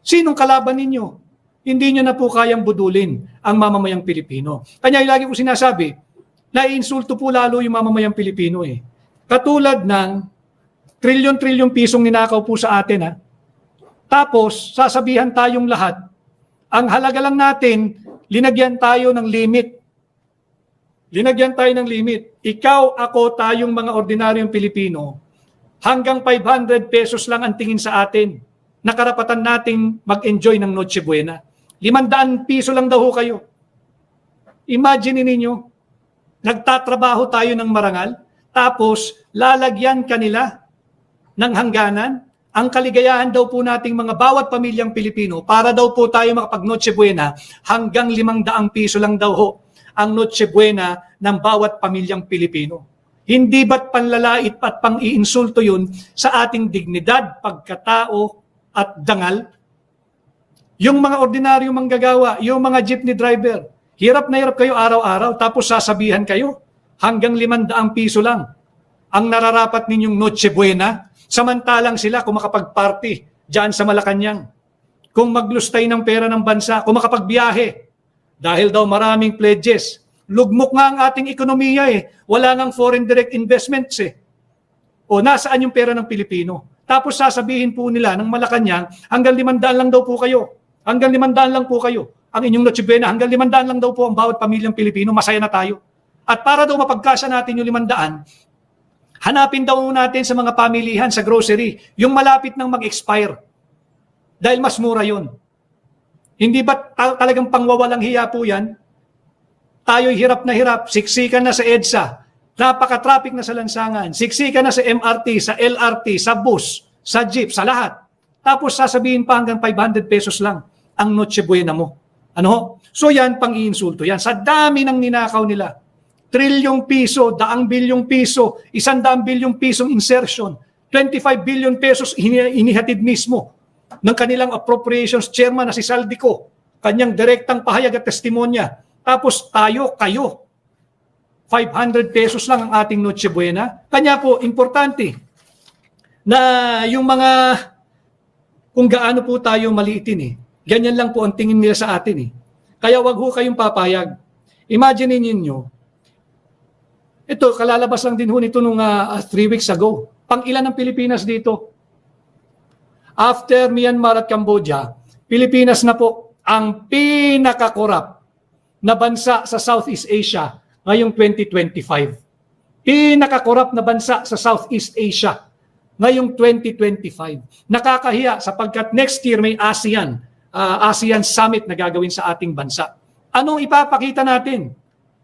Sinong kalaban ninyo? Hindi nyo na po kayang budulin ang mamamayang Pilipino. Kanya lagi ko sinasabi, naiinsulto po lalo yung mamamayang Pilipino eh. Katulad ng trilyon pisong ninakaw po sa atin ha. Tapos, sasabihan tayong lahat, ang halaga lang natin, linagyan tayo ng limit. Linagyan tayo ng limit. Ikaw, ako, tayong mga ordinaryong Pilipino, hanggang 500 pesos lang ang tingin sa atin. Nakarapatan nating mag-enjoy ng Noche Buena. 500 piso lang daw kayo. Imagine ninyo, nagtatrabaho tayo ng marangal, tapos lalagyan kanila ng hangganan, ang kaligayahan daw po nating mga bawat pamilyang Pilipino para daw po tayo makapag Noche Buena, hanggang 500 piso lang daw ho ang Noche Buena ng bawat pamilyang Pilipino. Hindi ba't panlalait at pang-iinsulto yun sa ating dignidad, pagkatao at dangal? Yung mga ordinaryong manggagawa, yung mga jeepney driver, hirap na hirap kayo araw-araw tapos sasabihan kayo hanggang 500 piso lang ang nararapat ninyong Noche Buena, samantalang sila kung makapag-party dyan sa Malacanang, kung maglustay ng pera ng bansa, kung makapagbiyahe, dahil daw maraming pledges. Lugmok nga ang ating ekonomiya eh. Wala nang foreign direct investments eh. O nasaan yung pera ng Pilipino? Tapos sasabihin po nila ng Malacanang, hanggang 500 lang daw po kayo. Hanggang 500 lang po kayo. Ang inyong Noche Buena, hanggang 500 lang daw po ang bawat pamilyang Pilipino, masaya na tayo. At para daw mapagkasya natin yung 500, hanapin daw natin sa mga pamilihan, sa grocery, yung malapit nang mag-expire. Dahil mas mura yun. Hindi ba talagang pangwawalang hiya po yan? Tayo'y hirap na hirap, siksikan na sa EDSA, napaka-traffic na sa lansangan, siksikan na sa MRT, sa LRT, sa bus, sa jeep, sa lahat. Tapos sasabihin pa hanggang 500 pesos lang ang Noche Buena mo. Ano? So yan, pang-iinsulto yan. Sa dami ng ninakaw nila, trilyong piso, 100 bilyong piso, 100 bilyong pisong insertion, 25 billion pesos inihatid mismo ng kanilang appropriations chairman na si Saldico, kanyang direktang pahayag at testimonya. Tapos tayo, kayo, 500 pesos lang ang ating Noche Buena. Kanya po, importante na yung mga, kung gaano po tayo maliitin eh, ganyan lang po ang tingin nila sa atin eh. Kaya wag ho kayong papayag. Imagine ninyo, ito, kalalabas lang din ho nito nung 3 weeks ago. Pang-ilan ng Pilipinas dito? After Myanmar at Cambodia, Pilipinas na po ang pinaka-corrupt na bansa sa Southeast Asia ngayong 2025. Pinaka-corrupt na bansa sa Southeast Asia ngayong 2025. Nakakahiya sapagkat next year may ASEAN Summit na gagawin sa ating bansa. Anong ipapakita natin?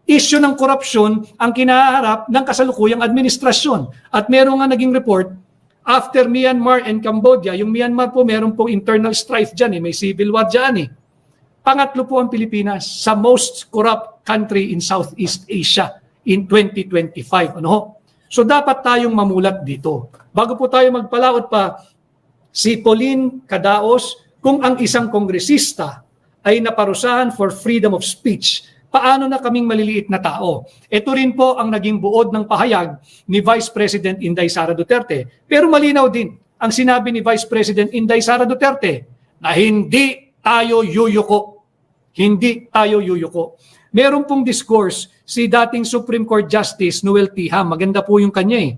Issue ng korupsyon ang kinaharap ng kasalukuyang administrasyon. At meron nga naging report, after Myanmar and Cambodia, yung Myanmar po meron pong internal strife dyan, may civil war dyan. Pangatlo po ang Pilipinas sa most corrupt country in Southeast Asia in 2025. Ano? So dapat tayong mamulat dito. Bago po tayo magpalaot pa, si Pauline Cadaos, kung ang isang kongresista ay naparusahan for freedom of speech, paano na kaming maliliit na tao? Ito rin po ang naging buod ng pahayag ni Vice President Inday Sara Duterte. Pero malinaw din ang sinabi ni Vice President Inday Sara Duterte na hindi tayo yuyuko. Hindi tayo yuyuko. Meron pong discourse si dating Supreme Court Justice Noel Tiham. Maganda po yung kanya eh.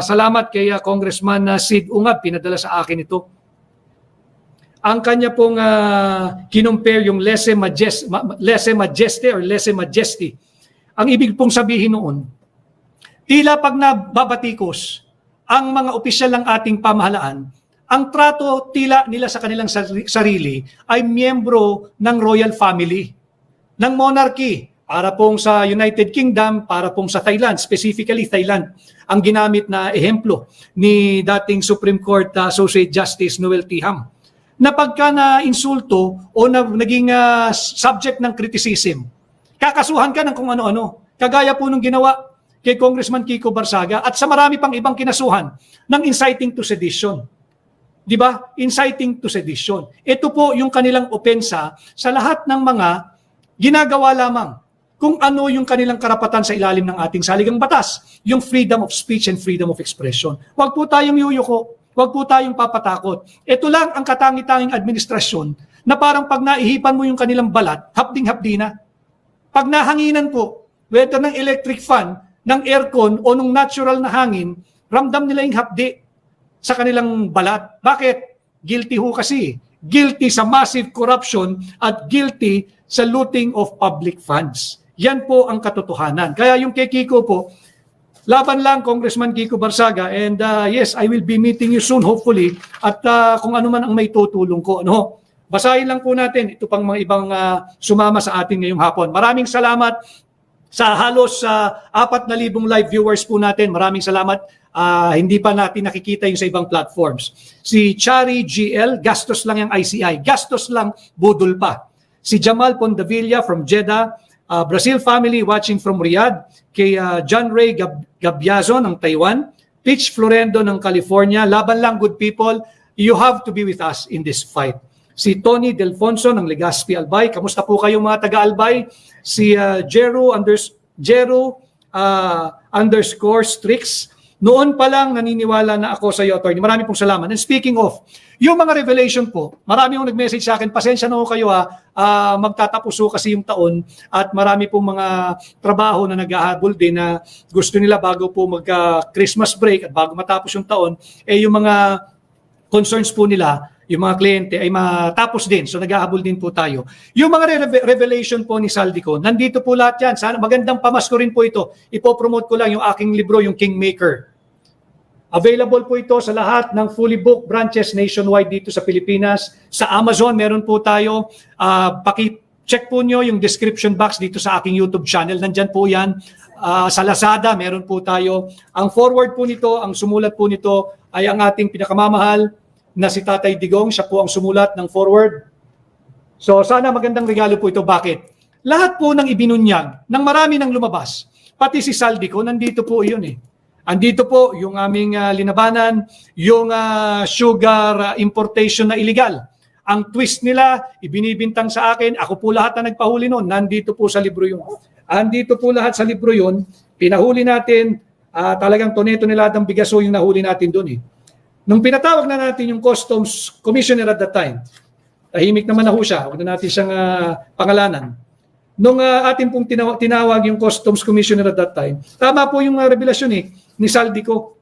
Salamat kay Congressman Sid Ungab, pinadala sa akin ito. Ang kanya pong kinumpare yung lese majeste or lese majesty. Ang ibig pong sabihin noon, tila pag nababatikos ang mga opisyal ng ating pamahalaan, ang trato tila nila sa kanilang sarili ay miyembro ng royal family, ng monarchy, para pong sa United Kingdom, para pong sa Thailand, specifically Thailand, ang ginamit na ehemplo ni dating Supreme Court Associate Justice Noel Tiham, na pagka na insulto o na naging subject ng criticism, kakasuhan ka ng kung ano-ano. Kagaya po nung ginawa kay Congressman Kiko Barsaga at sa marami pang ibang kinasuhan ng inciting to sedition. Di ba? Inciting to sedition. Ito po yung kanilang opensa sa lahat ng mga ginagawa lamang kung ano yung kanilang karapatan sa ilalim ng ating saligang batas, yung freedom of speech and freedom of expression. Huwag po tayong yuyuko, huwag po tayong papatakot. Ito lang ang katangi-tanging administrasyon na parang pag naihipan mo yung kanilang balat, hapding-hapdi na. Pag nahanginan po, whether ng electric fan, ng aircon o ng natural na hangin, ramdam nila yung hapdi sa kanilang balat. Bakit? Guilty ho kasi. Guilty sa massive corruption at guilty sa looting of public funds. Yan po ang katotohanan. Kaya yung kay Kiko po, laban lang Congressman Kiko Barsaga, and yes, I will be meeting you soon hopefully, at kung ano man ang may tutulong ko. Ano? Basahin lang po natin ito pang mga ibang sumama sa atin ngayong hapon. Maraming salamat sa halos 4,000 live viewers po natin. Maraming salamat. Hindi pa natin nakikita yung sa ibang platforms. Si Chari GL, gastos lang yung ICI. Gastos lang, budol pa. Si Jamal Pondavilla from Jeddah, Brazil family watching from Riyadh. Kay John Ray Gabiazon ng Taiwan. Pitch Florendo ng California. Laban lang, good people. You have to be with us in this fight. Si Tony Delfonso ng Legazpi Albay. Kamusta po kayong mga taga-Albay? Si Jero underscore Strix. Noon pa lang naniniwala na ako sa iyo, attorney. Marami pong salamat. And speaking of, yung mga revelation po, marami yung nag-message sa akin, pasensya na ho kayo magtatapos ho kasi yung taon at marami pong mga trabaho na naghahabol din na gusto nila bago po mag-Christmas break at bago matapos yung taon, yung mga concerns po nila, yung mga kliyente ay matapos din. So naghahabol din po tayo. Yung mga revelation po ni Saldico, nandito po lahat yan. Sana magandang pamasko rin po ito. Ipopromote ko lang yung aking libro, yung Kingmaker. Available po ito sa lahat ng fully booked branches nationwide dito sa Pilipinas. Sa Amazon, meron po tayo. Paki-check po nyo yung description box dito sa aking YouTube channel. Nandyan po yan. Sa Lazada, meron po tayo. Ang forward po nito, ang sumulat po nito ay ang ating pinakamamahal na si Tatay Digong. Siya po ang sumulat ng forward. So sana magandang regalo po ito. Bakit? Lahat po ng ibinunyag, ng marami nang lumabas. Pati si Saldico, nandito po yun eh. Andito po yung aming linabanan, yung sugar importation na illegal. Ang twist nila, ibinibintang sa akin, ako po lahat na nagpahuli noon, nandito po sa libro yun. Andito po lahat sa libro yun, pinahuli natin, talagang toneto-neladang bigaso yung nahuli natin doon eh. Nung pinatawag na natin yung Customs Commissioner at that time, tahimik naman na ho siya, huwag na natin siyang pangalanan. Nung atin pong tinawag yung Customs Commissioner at that time, tama po yung revelasyon ni Saldico.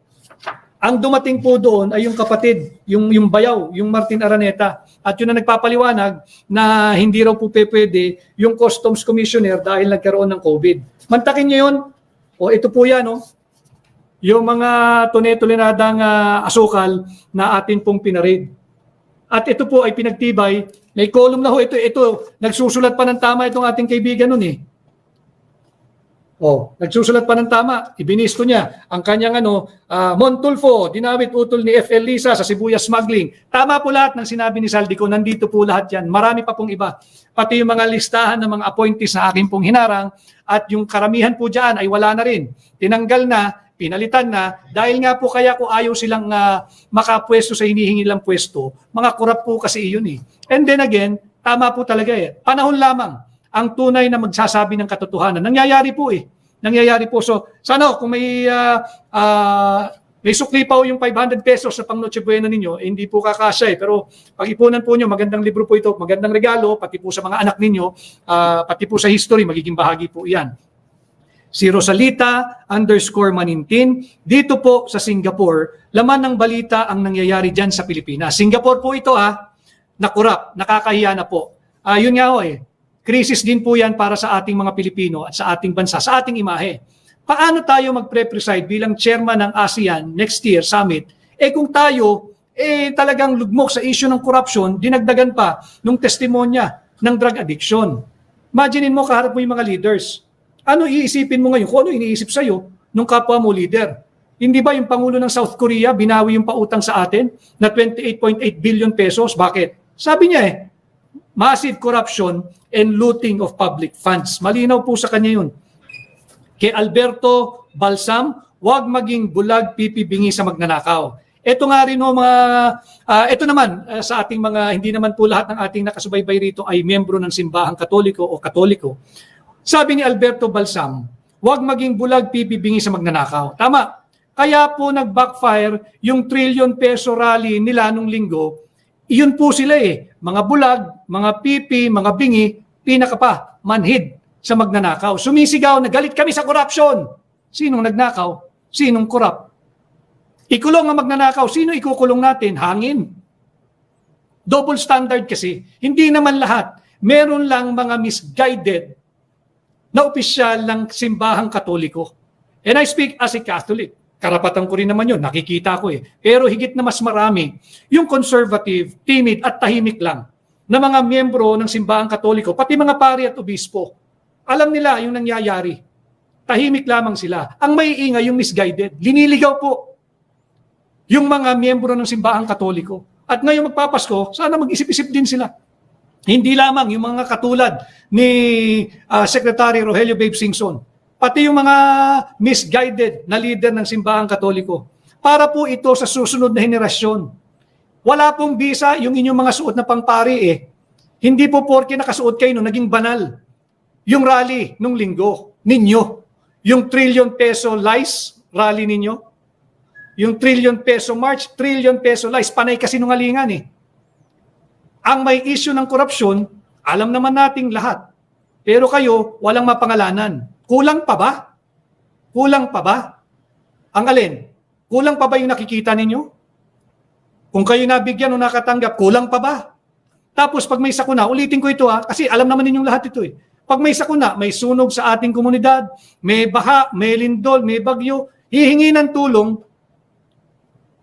Ang dumating po doon ay yung kapatid, yung bayaw, yung Martin Araneta. At yun na nagpapaliwanag na hindi raw po pwede yung Customs Commissioner dahil nagkaroon ng COVID. Mantakin niyo yun. O ito po yan, yung mga tuneto-linadang asukal na atin pong pinarid. At ito po ay pinagtibay. May column na ho. Ito, nagsusulat pa ng tama itong ating kaibigan nun eh. Nagsusulat pa ng tama. Ibinisto niya ang kanyang Montulfo, dinawit utol ni FL Lisa sa Sibuyas Smuggling. Tama po lahat ng sinabi ni Saldico. Nandito po lahat yan. Marami pa pong iba. Pati yung mga listahan ng mga appointees na akin pong hinarang at yung karamihan po dyan ay wala na rin. Tinanggal na, pinalitan na, dahil nga po kaya kung ayaw silang makapwesto sa hinihingi lang pwesto, mga kurap po kasi iyon eh. And then again, tama po talaga eh. Panahon lamang ang tunay na magsasabi ng katotohanan. Nangyayari po eh. Nangyayari po. So, sana kung may May sukli pa yung 500 pesos sa pang Noche Buena ninyo, hindi po kakasya eh. Pero pag-ipunan po nyo, magandang libro po ito, magandang regalo, pati po sa mga anak ninyo, pati po sa history, magiging bahagi po yan. Si Rosalita _Manintin, dito po sa Singapore, laman ng balita ang nangyayari dyan sa Pilipinas. Singapore po ito na corrupt, nakakahiya na po. Yun nga krisis din po yan para sa ating mga Pilipino at sa ating bansa, sa ating imahe. Paano tayo magpre-preside bilang chairman ng ASEAN next year summit? Kung tayo talagang lugmok sa issue ng corruption, dinagdagan pa nung testimonya ng drug addiction. Imaginin mo, kaharap mo yung mga leaders. Ano iisipin mo ngayon? Kung ano iniisip sa'yo nung kapwa mo leader? Hindi ba yung Pangulo ng South Korea binawi yung pautang sa atin na 28.8 billion pesos? Bakit? Sabi niya massive corruption and looting of public funds. Malinaw po sa kanya yun. Kay Alberto Balsam, huwag maging bulag pipibingi sa magnanakaw. Ito nga rin ito naman sa ating mga, hindi naman po lahat ng ating nakasubaybay rito ay miyembro ng simbahang Katoliko o Katoliko. Sabi ni Alberto Balsam, huwag maging bulag pipibingi sa magnanakaw. Tama. Kaya po nag-backfire yung trillion peso rally nila nung linggo. Iyon po sila mga bulag, mga pipi, mga bingi, pinaka pa, manhid sa magnanakaw. Sumisigaw na galit kami sa corruption. Sinong nagnakaw? Sinong corrupt? Ikulong ang magnanakaw. Sino ikukulong natin? Hangin. Double standard kasi. Hindi naman lahat. Meron lang mga misguided na opisyal ng simbahang Katoliko. And I speak as a Catholic. Karapatan ko rin naman yun. Nakikita ko Pero higit na mas marami yung conservative, timid at tahimik lang na mga miyembro ng simbahang Katoliko, pati mga pari at obispo. Alam nila yung nangyayari. Tahimik lamang sila. Ang maiingay yung misguided. Liniligaw po yung mga miyembro ng simbahang Katoliko. At ngayon magpapasko, sana mag-isip-isip din sila. Hindi lamang yung mga katulad ni Secretary Rogelio Babe Singson, pati yung mga misguided na leader ng simbahang Katoliko. Para po ito sa susunod na henerasyon. Wala pong bisa yung inyong mga suot na pangpari Hindi po porke nakasuot kayo naging banal. Yung rally nung linggo ninyo, yung trillion peso lies rally ninyo, yung trillion peso march, trillion peso lies, panay kasi nungalingan Ang may issue ng korupsyon, alam naman nating lahat. Pero kayo, walang mapangalanan. Kulang pa ba? Kulang pa ba? Ang alin? Kulang pa ba yung nakikita ninyo? Kung kayo nabigyan o nakatanggap, kulang pa ba? Tapos pag may sakuna, ulitin ko ito kasi alam naman ninyong lahat ito Pag may sakuna, may sunog sa ating komunidad, may baha, may lindol, may bagyo, hihingi ng tulong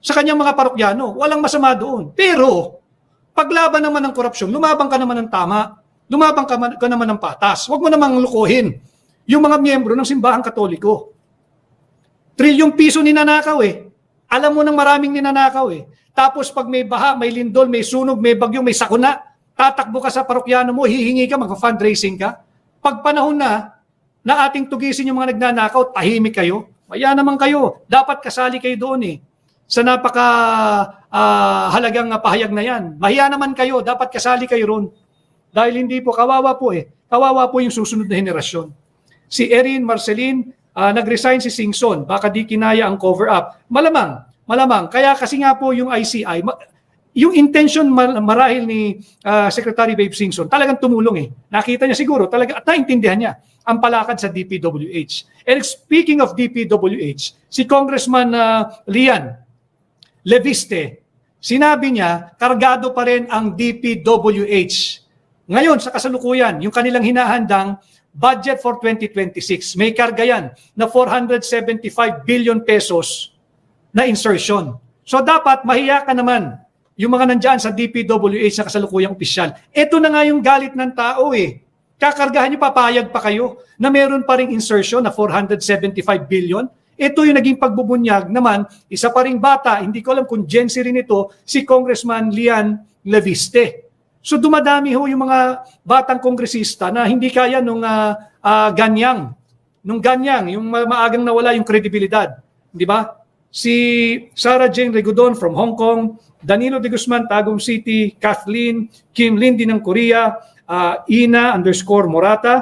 sa kanyang mga parokyano. Walang masama doon. Pero, paglaban naman ng korupsyon, lumabang ka naman ng tama, lumabang ka naman ng patas. Huwag mo namang lukuhin yung mga miyembro ng simbahang Katoliko. Trilyong piso ninanakaw Alam mo nang maraming ninanakaw Tapos pag may baha, may lindol, may sunog, may bagyo, may sakuna, tatakbo ka sa parokyano mo, hihingi ka, mag-fundraising ka. Pag panahon na ating tugisin yung mga nagnanakaw, tahimik kayo. Maya naman kayo. Dapat kasali kayo doon sa napaka halagang pahayag na yan. Mahiya naman kayo. Dapat kasali kayo roon. Dahil hindi po, kawawa po Kawawa po yung susunod na henerasyon. Si Erin Marcelin, nag-resign si Singson. Baka di kinaya ang cover-up. Malamang. Kaya kasi nga po yung ICI, yung intention marahil ni Secretary Babe Singson, talagang tumulong Nakita niya siguro talaga at naintindihan niya ang palakad sa DPWH. And speaking of DPWH, si Congressman Lian Leviste, sinabi niya, kargado pa rin ang DPWH. Ngayon, sa kasalukuyan, yung kanilang hinahandang budget for 2026, may karga yan na 475 billion pesos na insertion. So dapat mahiya ka naman yung mga nandyan sa DPWH na kasalukuyang opisyal. Ito na nga yung galit ng tao Kakargahan niyo, papayag pa kayo na meron pa ring insertion na 475 billion. Ito yung naging pagbubunyag naman, isa pa ring bata, hindi ko alam kung Gen Z rin ito, si Congressman Lian Leviste. So dumadami yung mga batang kongresista na hindi kaya nung ganyang, yung maagang nawala yung kredibilidad. Di ba? Si Sarah Jane Regodon from Hong Kong, Danilo de Guzman, Tagum City, Kathleen, Kim Lindy ng Korea, Ina_Morata,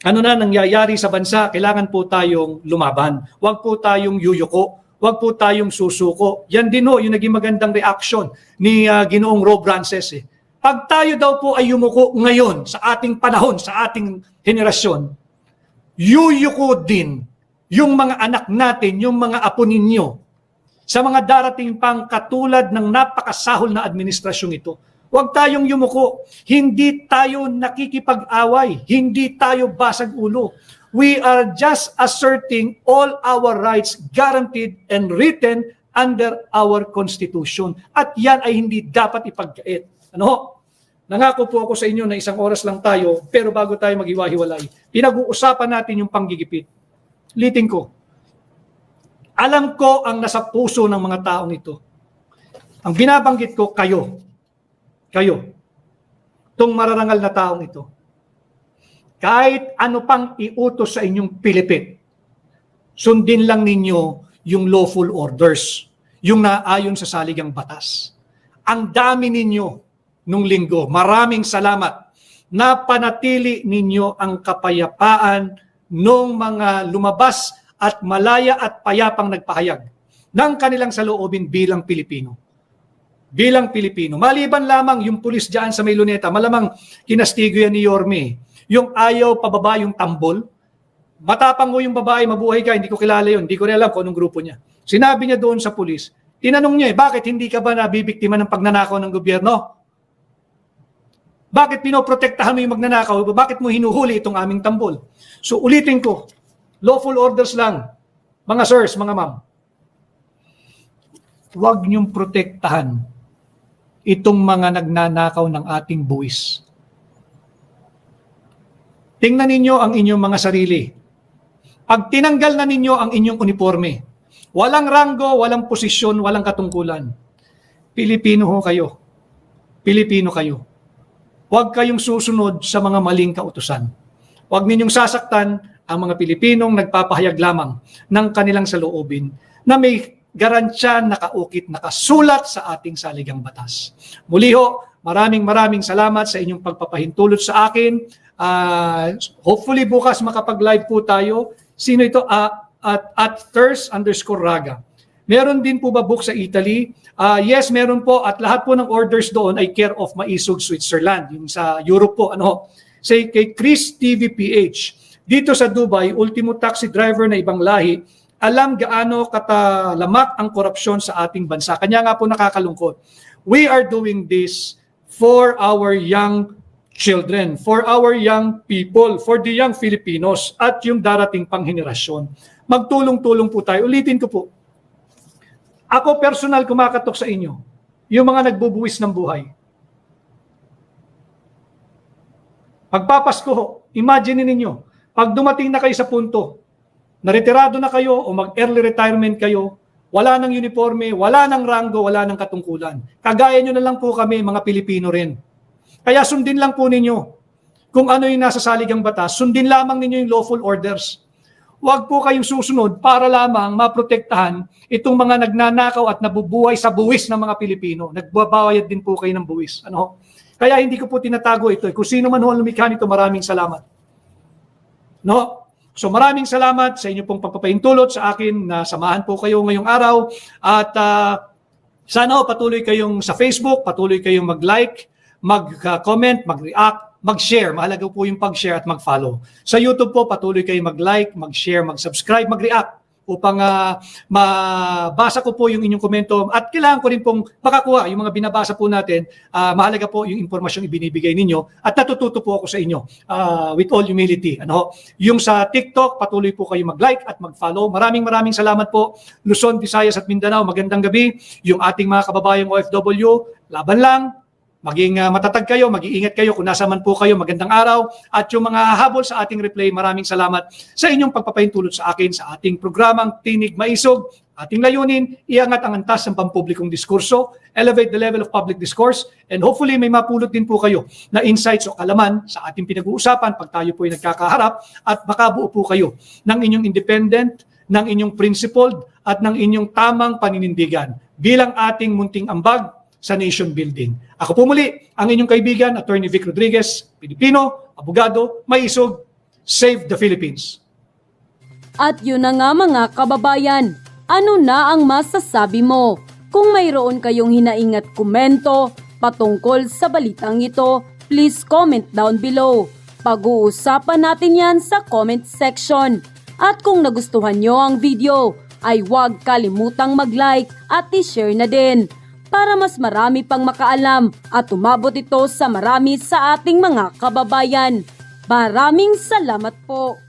ano na nangyayari sa bansa, kailangan po tayong lumaban. Huwag po tayong yuyuko. Huwag po tayong susuko. Yan din ho, yung naging magandang reaction ni Ginoong Rob Rances. Pag tayo daw po ay yumuko ngayon sa ating panahon, sa ating henerasyon, yuyuko din yung mga anak natin, yung mga apo ninyo, sa mga darating pang katulad ng napakasahol na administrasyong ito. Huwag tayong yumuko. Hindi tayo nakikipag-away. Hindi tayo basag ulo. We are just asserting all our rights guaranteed and written under our Constitution. At yan ay hindi dapat ipagkait. Ano? Nangako po ako sa inyo na 1 oras lang tayo, pero bago tayo maghiwa-hiwalay, pinag-uusapan natin yung panggigipit. Liting ko. Alam ko ang nasa puso ng mga taong ito. Ang binabanggit ko, kayo. Kayo. Itong mararangal na taong ito. Kahit ano pang iutos sa inyong pilipit, sundin lang ninyo yung lawful orders, yung naayon sa saligang batas. Ang dami ninyo nung linggo. Maraming salamat. Napanatili ninyo ang kapayapaan ng mga lumabas at malaya at payapang nagpahayag ng kanilang saloobin bilang Pilipino. Bilang Pilipino. Maliban lamang yung pulis dyan sa may Luneta, malamang kinastigo yan ni Yorme. Yung ayaw pababa yung tambol. Matapang mo yung babae, mabuhay ka, hindi ko kilala yun, hindi ko rin alam kung anong grupo niya. Sinabi niya doon sa pulis, tinanong niya bakit hindi ka ba nabibiktima ng pagnanakaw ng gobyerno? Bakit pinoprotektahan mo yung magnanakaw? Bakit mo hinuhuli itong aming tambol? So ulitin ko, lawful orders lang, mga sirs, mga ma'am. Huwag niyong protektahan itong mga nagnanakaw ng ating buwis. Tingnan ninyo ang inyong mga sarili. Pag tinanggal na ninyo ang inyong uniforme, walang ranggo, walang posisyon, walang katungkulan. Pilipino ho kayo. Pilipino kayo. Huwag kayong susunod sa mga maling kautusan. Huwag ninyong sasaktan ang mga Pilipinong nagpapahayag lamang ng kanilang saloobin na may garansya nakaukit, nakasulat sa ating saligang batas. Muli ho, maraming salamat sa inyong pagpapahintulot sa akin. Hopefully bukas makapag-live po tayo. Sino ito? At Thirst_Raga. Meron din po ba book sa Italy? Yes, meron po. At lahat po ng orders doon ay care of Maisog, Switzerland. Yung sa Europe po. Say kay Chris TVPH. Dito sa Dubai, ultimo taxi driver na ibang lahi, alam gaano katalamak ang korupsyon sa ating bansa. Kanya nga po nakakalungkot. We are doing this for our young children, for our young people, for the young Filipinos at yung darating pang henerasyon. Magtulong-tulong po tayo. Ulitin ko po. Ako personal kumakatok sa inyo, yung mga nagbubuwis ng buhay. Pagpapasko, imagine ninyo, pag dumating na kayo sa punto, naretirado na kayo o mag-early retirement kayo, wala ng uniforme, wala ng ranggo, wala ng katungkulan. Kagaya nyo na lang po kami, mga Pilipino rin. Kaya sundin lang po ninyo kung ano yung nasa saligang batas, sundin lamang ninyo yung lawful orders. Huwag po kayong susunod para lamang maprotektahan itong mga nagnanakaw at nabubuhay sa buwis ng mga Pilipino. Nagbabayad din po kayo ng buwis. Kaya hindi ko po tinatago ito. Kung sino man ho lumikha nito, maraming salamat. So maraming salamat sa inyo pong pagpapahintulot sa akin na samahan po kayo ngayong araw. At sana patuloy kayong sa Facebook, patuloy kayong mag-like, mag-comment, mag-react, mag-share. Mahalaga po yung pag-share at mag-follow. Sa YouTube po, patuloy kayong mag-like, mag-share, mag-subscribe, mag-react upang mabasa ko po yung inyong komento at kailangan ko rin pong makakuha yung mga binabasa po natin. Mahalaga po yung impormasyong ibinibigay ninyo at natututo po ako sa inyo with all humility. Yung sa TikTok, patuloy po kayo mag-like at mag-follow. Maraming salamat po. Luzon, Visayas at Mindanao, magandang gabi. Yung ating mga kababayang OFW, laban lang. Maging matatag kayo, mag-iingat kayo kung nasa man po kayo, magandang araw. At yung mga habol sa ating replay, maraming salamat sa inyong pagpapahintulot sa akin sa ating programang Tinig Maisog. Ating layunin, iangat ang antas ng pampublikong diskurso, elevate the level of public discourse, and hopefully may mapulot din po kayo na insights o kalaman sa ating pinag-uusapan pag tayo po ay nagkakaharap at makabuo po kayo ng inyong independent, ng inyong principled, at ng inyong tamang paninindigan bilang ating munting ambag sa nation building. Ako po muli, ang inyong kaibigan, Attorney Vic Rodriguez, Pilipino, abogado, Maisog, Save the Philippines. At yun na nga mga kababayan, Ano na ang masasabi mo? Kung mayroon kayong hinaingat komento patungkol sa balitang ito, please comment down below. Pag-uusapan natin yan sa comment section. At kung nagustuhan nyo ang video, ay huwag kalimutang mag-like at i-share na din para mas marami pang makaalam at umabot ito sa marami sa ating mga kababayan. Maraming salamat po!